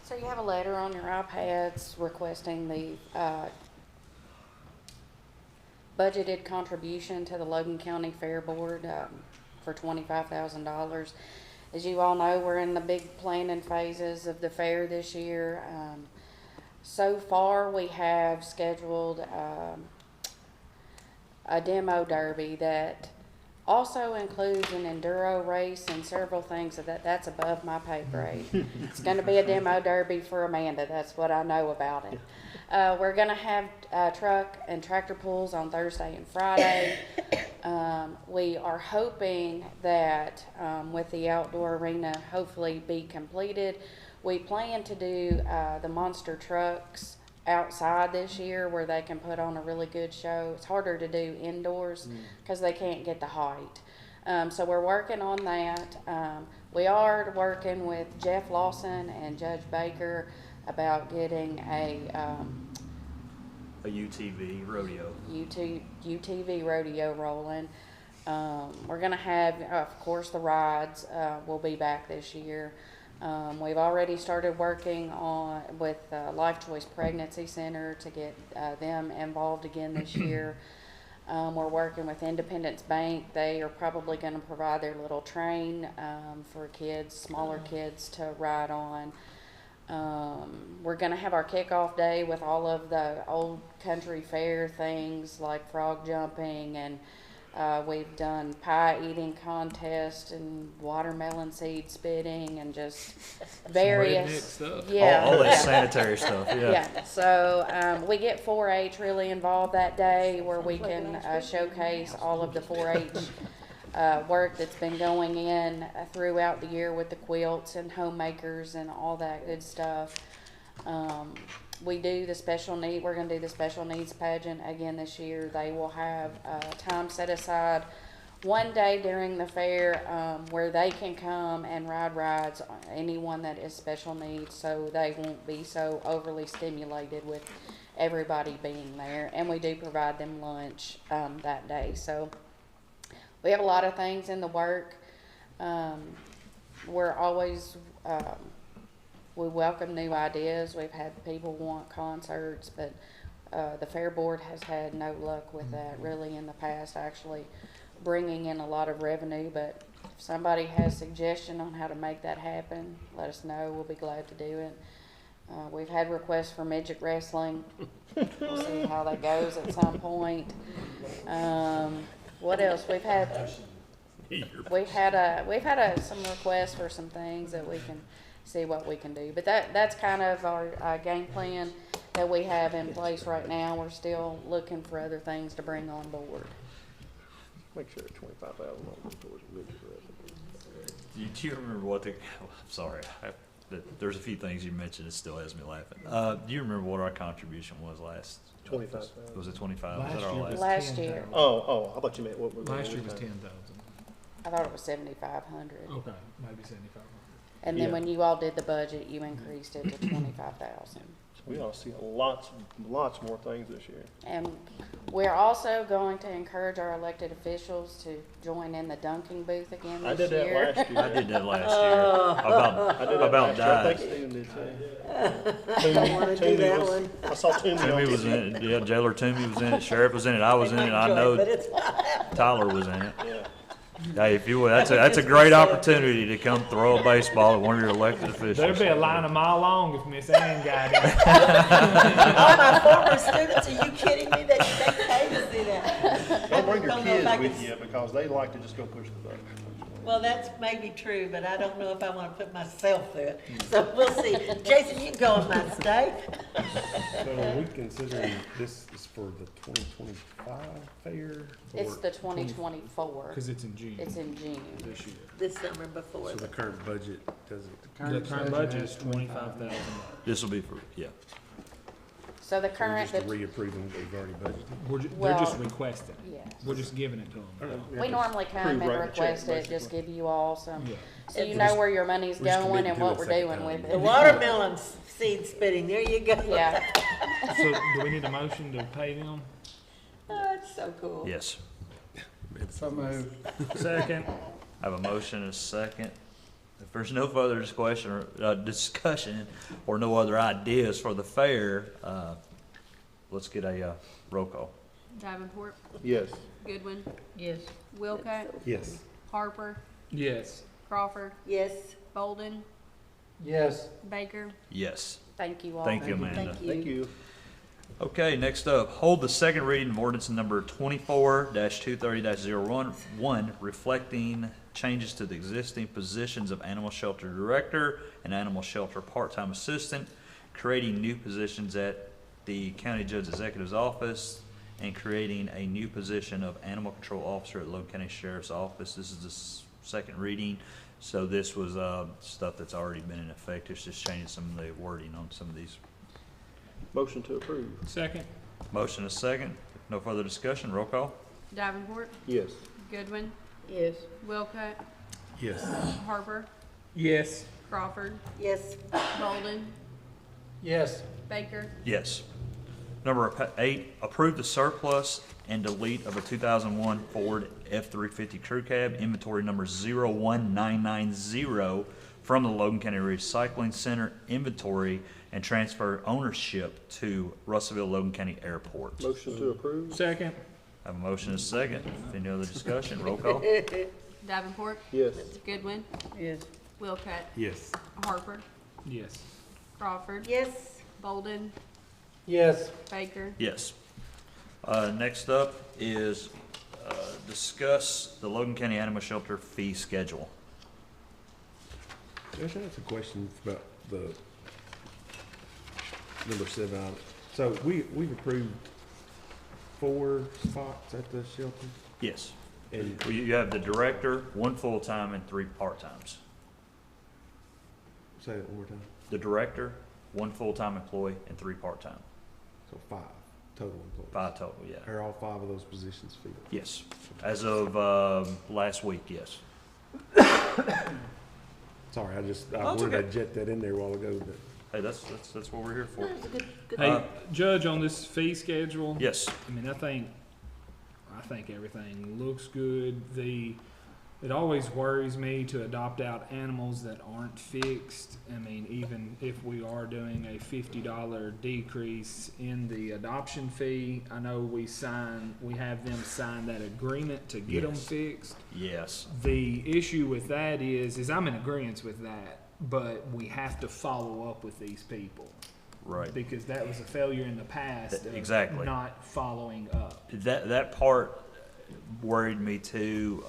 So you have a letter on your iPads requesting the budgeted contribution to the Logan County Fair Board for $25,000. As you all know, we're in the big planning phases of the fair this year. So far, we have scheduled a demo derby that also includes an enduro race and several things that's above my pay grade. It's going to be a demo derby for Amanda. That's what I know about it. We're going to have truck and tractor pulls on Thursday and Friday. We are hoping that with the outdoor arena hopefully be completed, we plan to do the monster trucks outside this year where they can put on a really good show. It's harder to do indoors because they can't get the height. So we're working on that. We are working with Jeff Lawson and Judge Baker about getting a UTV rodeo. UTV rodeo rolling. We're going to have, of course, the rides will be back this year. We've already started working with Life Choice Pregnancy Center to get them involved again this year. We're working with Independence Bank. They are probably going to provide their little train for kids, smaller kids to ride on. We're going to have our kickoff day with all of the old country fair things like frog jumping, and we've done pie eating contest and watermelon seed spitting and just various stuff. Yeah, all that sanitary stuff. Yeah. So we get 4-H really involved that day, where we can showcase all of the 4-H work that's been going in throughout the year with the quilts and homemakers and all that good stuff. We do the special need. We're going to do the special needs pageant again this year. They will have time set aside one day during the fair where they can come and ride rides, anyone that is special needs, so they won't be so overly stimulated with everybody being there. And we do provide them lunch that day. So we have a lot of things in the work. We're always, we welcome new ideas. We've had people want concerts, but the Fair Board has had no luck with that really in the past, actually bringing in a lot of revenue. But if somebody has suggestion on how to make that happen, let us know. We'll be glad to do it. We've had requests for midget wrestling. We'll see how that goes at some point. What else? We've had some requests for some things that we can see what we can do. But that's kind of our game plan that we have in place right now. We're still looking for other things to bring on board. Make sure it's 25,000 towards midget wrestling. Do you remember what the? Sorry, there's a few things you mentioned that still has me laughing. Do you remember what our contribution was last? 25,000. Was it 25? Was that our Last year. Oh, I thought you meant what was Last year was 10,000. I thought it was 7,500. Okay, maybe 7,500. And then when you all did the budget, you increased it to 25,000. We ought to see lots more things this year. And we're also going to encourage our elected officials to join in the dunking booth again I this did that year. last year. I did that last year. I did that About last year. I died. think Stephen did too. I don't wanna do that one. I saw Toomey on Toomey was in it. Yeah, Jailer Toomey was in it. Sheriff was in it. I was in it. I know Tyler was in it. Yeah. Hey, if you would, that's a great opportunity to come throw a baseball at one of your elected officials. There'd be a line a mile long if Miss Ann got it. All my former students, are you kidding me? They pay to see that. Don't bring your I don't know if kids I with could- you because they like to just go push the button. Well, that's maybe true, but I don't know if I want to put myself through it. So we'll see. Jason, you can go on my stay. So are we considering this is for the 2025 fair? It's or the 2024. Because it's in June. It's in June. This year. This summer before. So the current budget doesn't. The current budget is $25,000. This will be for, yeah. So the We're current, just reapproving what we've already budgeted. They're just Well, requesting. yes. We're just giving it to them. We normally come Prove and writing a check, request it, just give you all some, Yeah. so you know where your money's we're just going committed and to what it we're second doing time. with The it. watermelon seed spitting, there you go. Yeah. So do we need a motion to pay them? Oh, that's so cool. Yes. So moved. Second. I have a motion and a second. If there's no further discussion or no other ideas for the fair, let's get a roll call. Davenport, Yes. Goodwin, Yes. Wilcott, Yes. Harper, Yes. Crawford, Yes. Bolden, Yes. Baker. Yes. Thank you all. Thank you, Amanda. Thank you. Okay, next up, hold the second reading of ordinance number 24-230-01, reflecting changes to the existing positions of animal shelter director and animal shelter part-time assistant, creating new positions at the county judge's executive's office, and creating a new position of animal control officer at Logan County Sheriff's Office. This is the second reading, so this was stuff that's already been in effect. It's just changing some of the wording on some of these. Motion to approve. Second. Motion is second. No further discussion. Roll call. Davenport, Yes. Goodwin, Yes. Wilcott, Yes. Harper, Yes. Crawford, Yes. Bolden, Yes. Baker. Yes. Number 8, approve the surplus and delete of a 2001 Ford F-350 Crew Cab, inventory number 01990, from the Logan County Recycling Center inventory and transfer ownership to Russellville Logan County Airport. Motion to approve. Second. I have a motion and a second. Any other discussion? Roll call. Davenport, Yes. Goodwin, Yes. Wilcott, Yes. Harper, Yes. Crawford, Yes. Bolden, Yes. Baker. Yes. Next up is discuss the Logan County Animal Shelter fee schedule. Josh, I have a question about the number 7 on it. So we've approved 4 spots at the shelter? Yes. And Well, you have the director, 1 full-time and 3 part-times. say that one more time. The director, 1 full-time employee and 3 part-time. So 5 total employees. 5 total, yeah. Are all 5 of those positions filled? Yes. As of last week, yes. Sorry, I it's wanted okay. to jet that in there a while ago, but. Hey, that's what we're here for. Hey, Judge, on this fee schedule. Yes. I mean, I think everything looks good. It always worries me to adopt out animals that aren't fixed. I mean, even if we are doing a $50 decrease in the adoption fee, I know we have them sign that agreement to get them fixed. Yes. The issue with that is I'm in agreement with that, but we have to follow up with these people. Right. Because that was a failure in the past of Exactly. not following up. That part worried me too,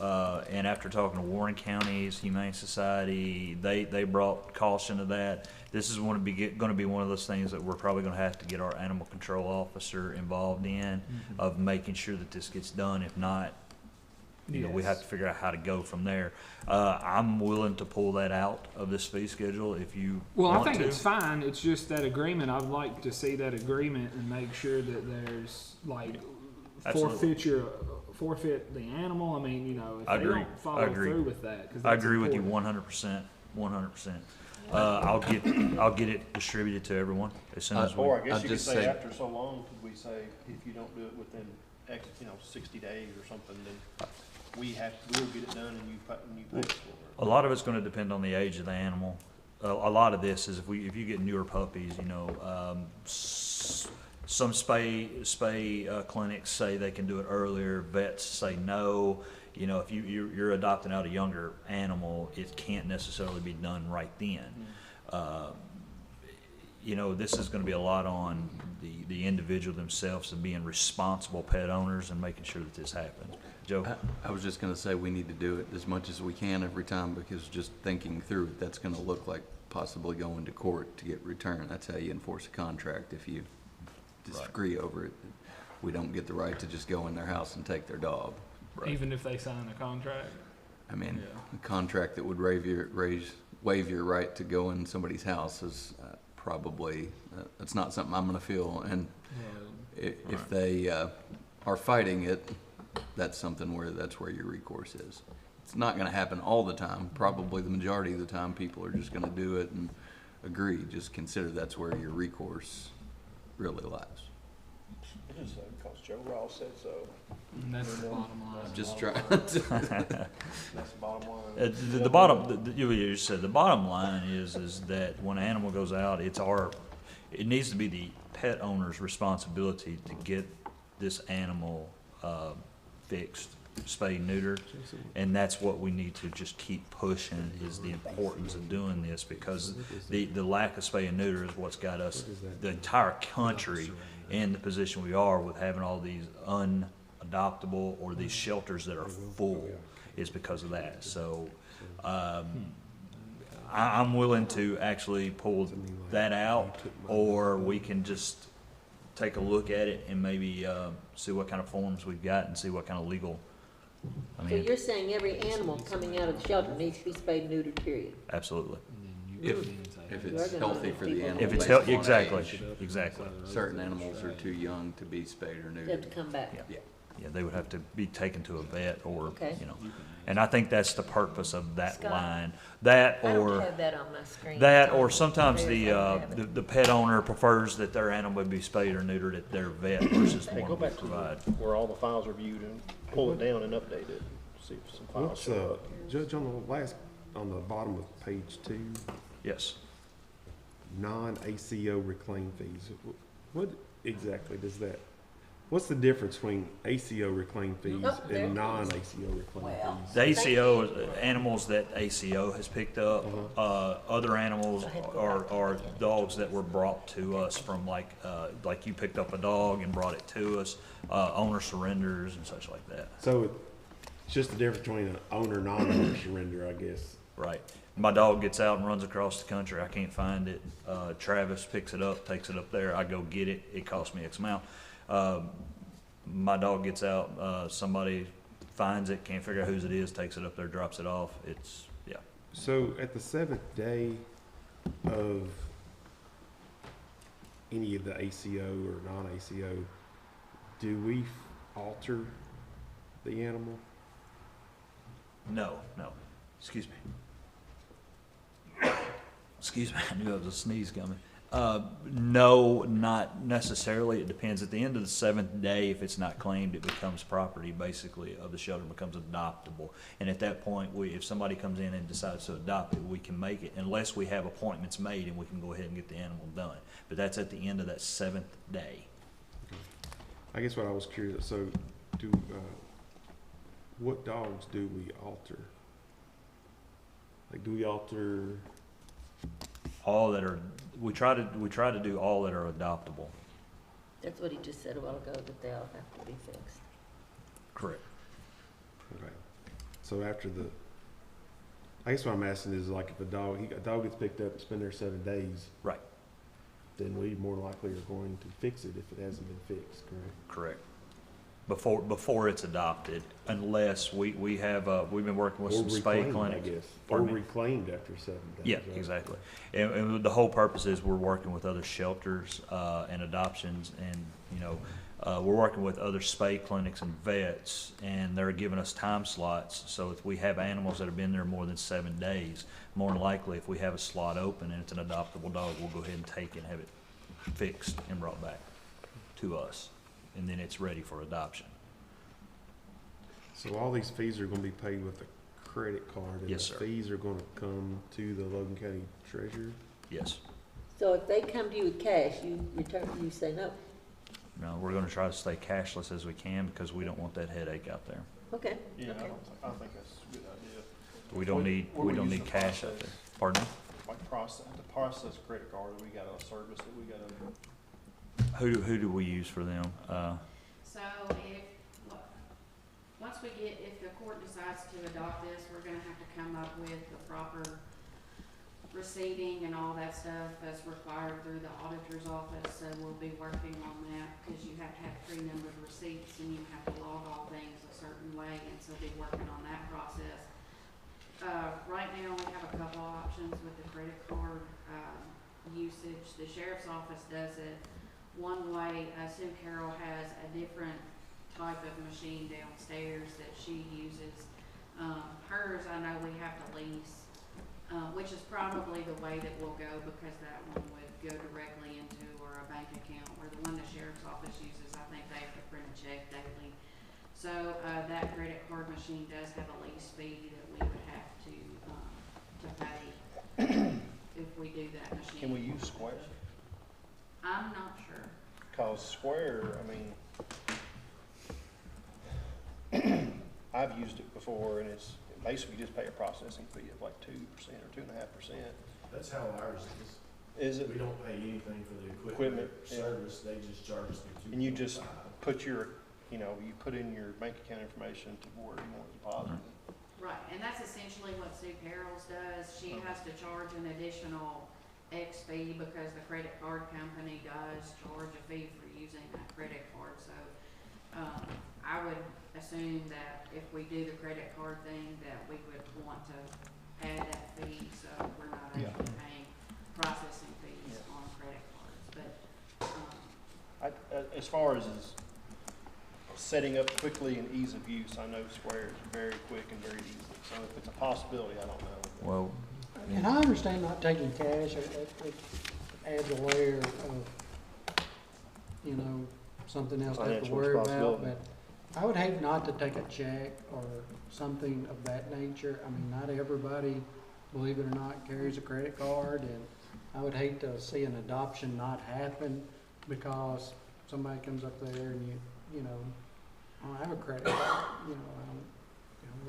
and after talking to Warren County's Humane Society, they brought caution to that. This is going to be one of those things that we're probably going to have to get our animal control officer involved in, of making sure that this gets done. If not, we have to figure out how to go from there. I'm willing to pull that out of this fee schedule if you want I think to. it's fine. It's just that agreement. I'd like to see that agreement and make sure that there's like Absolutely. forfeit the animal. I mean, if I they agree. don't follow through with that. 'Cause I that's agree with you important. 100%. 100%. I'll get it distributed to everyone as soon as we. Or I guess you could say after so long, could we say if you don't do it within X, 60 days or something, then we'll get it done and you pay for it. A lot of it's going to depend on the age of the animal. A lot of this is if you get newer puppies, some spay clinics say they can do it earlier. Vets say no. You know, if you're adopting out a younger animal, it can't necessarily be done right then. You know, this is gonna be a lot on the individual themselves and being responsible pet owners and making sure that this happens. Joe? I was just gonna say, we need to do it as much as we can every time, because just thinking through it, that's gonna look like possibly going to court to get returned. That's how you enforce a contract. If you disagree over it, we don't get the right to just go in their house and take their dog. Even if they sign a contract? I mean, a contract that would waive your right to go in somebody's house is probably, that's not something I'm gonna feel. And if they are fighting it, that's something that's where your recourse is. It's not gonna happen all the time. Probably the majority of the time, people are just gonna do it and agree. Just consider that's where your recourse really lies. Because Joe Ross said so. And that's the bottom line. I'm just trying to. That's the bottom line. You said the bottom line is that when an animal goes out, it needs to be the pet owner's responsibility to get this animal fixed, spayed, neutered, and that's what we need to just keep pushing, is the importance of doing this, because the lack of spay and neuter is what's got us, the entire country, in the position we are with having all these unadoptable or these shelters that are full, is because of that. So I'm willing to actually pull that out, or we can just take a look at it and maybe see what kind of forms we've got and see what kind of legal. So you're saying every animal coming out of the shelter needs to be spayed and neutered, period? Absolutely. If it's healthy for the animal. If it's based on exactly, age. exactly. Certain animals are too young to be spayed or neutered. They have to come back. Yeah, they would have to be taken to a vet, or, Okay. you know, and I think that's the purpose of that Scott, line. That, I don't or have that on my screen. that, or sometimes Maybe I don't have it. the pet owner prefers that their animal be spayed or neutered at their vet versus the Hey, one go we back to provide. where all the files are viewed and pull it down and update it. See if some files What's, show up. Judge, on the bottom of page 2, Yes. non-ACO reclaim fees, what exactly does that, what's the difference between ACO reclaim fees Oh, there it and is. non-ACO reclaim Well. fees? The ACO, is animals that ACO has picked up. Other animals are dogs that were brought to us from, like you picked up a dog and brought it to us, owner surrenders and such like that. So it's just the difference between an owner, non-owner surrender, I guess. Right. My dog gets out and runs across the country. I can't find it. Travis picks it up, takes it up there. I go get it. It costs me X amount. My dog gets out. Somebody finds it, can't figure out whose it is, takes it up there, drops it off. It's, yeah. So at the 7th day of any of the ACO or non-ACO, do we alter the animal? No. Excuse me. Excuse me, I knew there was a sneeze coming. No, not necessarily. It depends. At the end of the 7th day, if it's not claimed, it becomes property, basically, of the shelter, becomes adoptable. And at that point, if somebody comes in and decides to adopt it, we can make it, unless we have appointments made, and we can go ahead and get the animal done. But that's at the end of that 7th day. I guess what I was curious, so what dogs do we alter? Like, do we alter? All that are, we try to do all that are adoptable. That's what he just said a while ago, that they all have to be fixed. Correct. Okay. So after I guess what I'm asking is, like, if a dog gets picked up and spend there 7 days. Right. Then we more likely are going to fix it if it hasn't been fixed, correct? Correct. Before it's adopted, unless we've been working with some spay clinics. I guess. Or Pardon me? reclaimed after 7 days. Yeah, right? exactly. And the whole purpose is we're working with other shelters and adoptions, and we're working with other spay clinics and vets, and they're giving us time slots. So if we have animals that have been there more than 7 days, more than likely, if we have a slot open and it's an adoptable dog, we'll go ahead and take it and have it fixed and brought back to us, and then it's ready for adoption. So all these fees are going to be paid with a credit card, and Yes, the sir. fees are going to come to the Logan County Treasurer? Yes. So if they come to you with cash, you say no? No, we're going to try to stay cashless as we can, because we don't want that headache out there. Okay, Yeah, okay. I think that's a good idea. We don't need, What we do don't use need the cash out process? there. Pardon me? Like the process credit card, we got a service that we gotta, Who do we use for them? So once if the court decides to adopt this, we're gonna have to come up with the proper receipting and all that stuff that's required through the auditor's office, so we'll be working on that, because you have to have pre-numbered receipts and you have to log all things a certain way, and so be working on that process. Right now, we have a couple options with the credit card, usage. The sheriff's office does it one way. Sue Carroll has a different type of machine downstairs that she uses. Hers, I know we have to lease, which is probably the way that we'll go, because that one would go directly into a bank account, where the one the sheriff's office uses, I think they have to print a check daily. So that credit card machine does have a lease fee that we would have to pay if we do that machine. can we use Square? I'm not sure. Cause Square, I mean, I've used it before, and it's basically just pay a processing fee of like 2% or 2.5%. That's how ours Is it? We don't pay anything for the Equipment, yeah. service, they just charge us the 2.5. And you just put your, you put in your bank account information to where you want to deposit it. Right, and that's essentially what Sue Carroll's does. She has to charge an additional X fee, because the credit card company does charge a fee for using that credit card. So I would assume that if we do the credit card thing, that we would want to add that fee, so we're not actually paying processing fees on credit cards. But As far as setting up quickly and ease of use, I know Square is very quick and very easy. So if it's a possibility, I don't know. Well, And I understand not taking cash, it adds a layer of, something else to have to Financial worry about, responsibility. but I would hate not to take a check or something of that nature. I mean, not everybody, believe it or not, carries a credit card, and I would hate to see an adoption not happen because somebody comes up there and I don't have a credit card, I don't,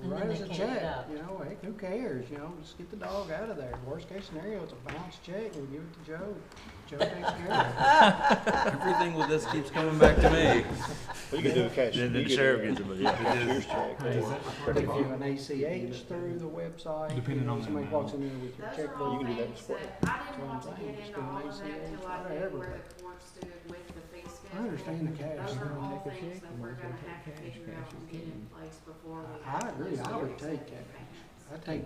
And write then us they a can't check, adopt. heck, who cares, just get the dog out of there. Worst case scenario, it's a bounced check, and we give it to Joe. Joe takes care of it. Everything with this keeps coming back to me. Well, you can do a cash. Then the you can sheriff do a gets it, but yeah. cashier's check. But if you have an ACH through the website, Depending on the somebody amount. walks in there with your those are checkbook. all You can do that things before. that I didn't want to That's what I'm get saying, into just do an all of that ACH, till I knew whatever. where the court stood with the fee schedule. I understand the cash. Those are all Take a things check, that and we're we'll gonna take have to cash, figure out cash and is get in king. place before we. I agree, I would take that. I take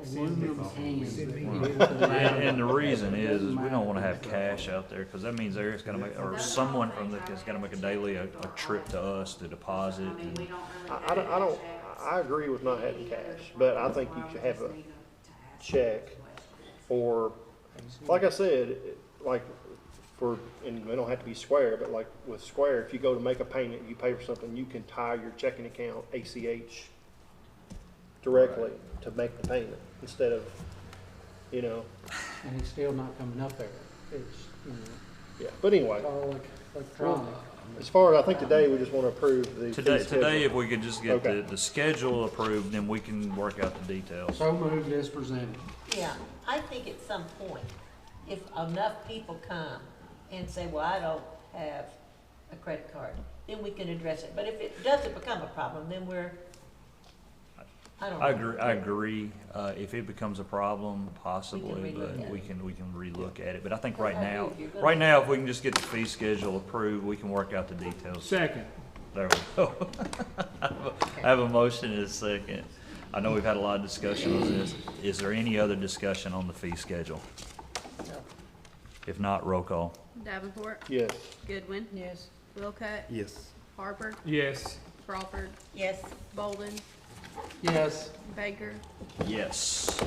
aluminum cans. that we get at the And the reason is Doesn't we don't wanna matter. have cash out there, cause that means Eric's gonna make, or someone from the, is gonna make a daily, a trip to us to deposit. I mean, and- we don't really. I don't, I agree with not having cash, but I think you should have a check or, like I said, and we don't have to be Square, but like with Square, if you go to make a payment, you pay for something, you can tie your checking account ACH directly to make the payment instead of, And it's still not coming up there. It's, yeah, but anyway, it's all electronic. as far as, I think today, we just want to approve the fee Today, schedule. if we could just get Okay. the schedule approved, then we can work out the details. So moved as presented. Yeah, I think at some point, if enough people come and say, well, I don't have a credit card, then we can address it. But if it doesn't become a problem, then I don't know. I agree, if it becomes a problem, possibly, relook but at we it. can relook at it. But I think Well, right I agree now, if you're gonna- if we can just get the fee schedule approved, we can work out the details. Second. There we go. I have a motion and a second. I know we've had a lot of discussion on this. Is there any other discussion on the fee schedule? If not, roll call. Davenport, Yes. Goodwin, Yes. Wilcutt, Yes. Harper, Yes. Crawford, Yes, Bolden, Yes. Baker. Yes.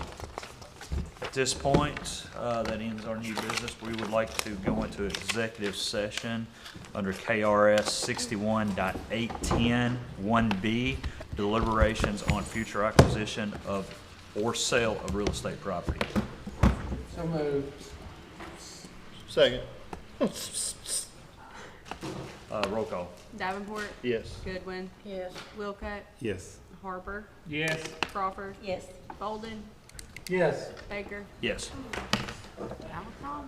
At this point, that ends our new business. We would like to go into executive session under KRS 61.810 1B, deliberations on future acquisition of or sale of real estate property. So moved. Second. Roll call. Davenport, Yes. Goodwin, Yes. Wilcutt, Yes. Harper, Yes. Crawford, Yes. Bolden, Yes. Baker, Yes. Alcott.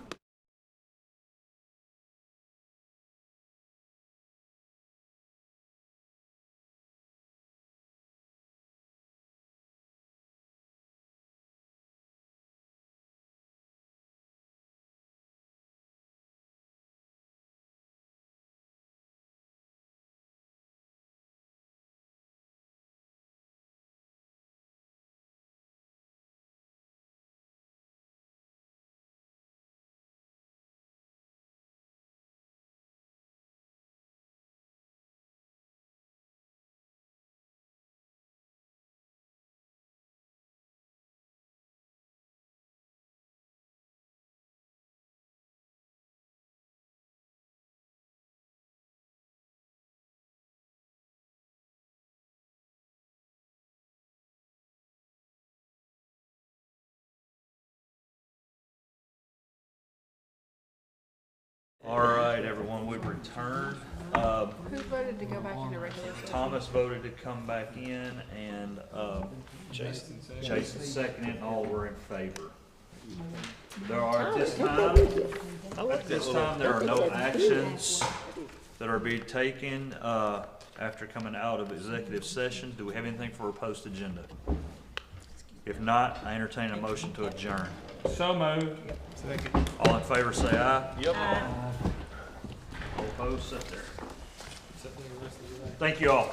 All right, everyone, we've returned. Who voted to go back into regular session? Thomas voted to come back in, and Jason seconded, and all were in favor. There are, at this time, there are no actions that are being taken after coming out of executive session. Do we have anything for a post agenda? If not, I entertain a motion to adjourn. So moved. All in favor, say aye. Yep. All opposed, sit there. Thank you all.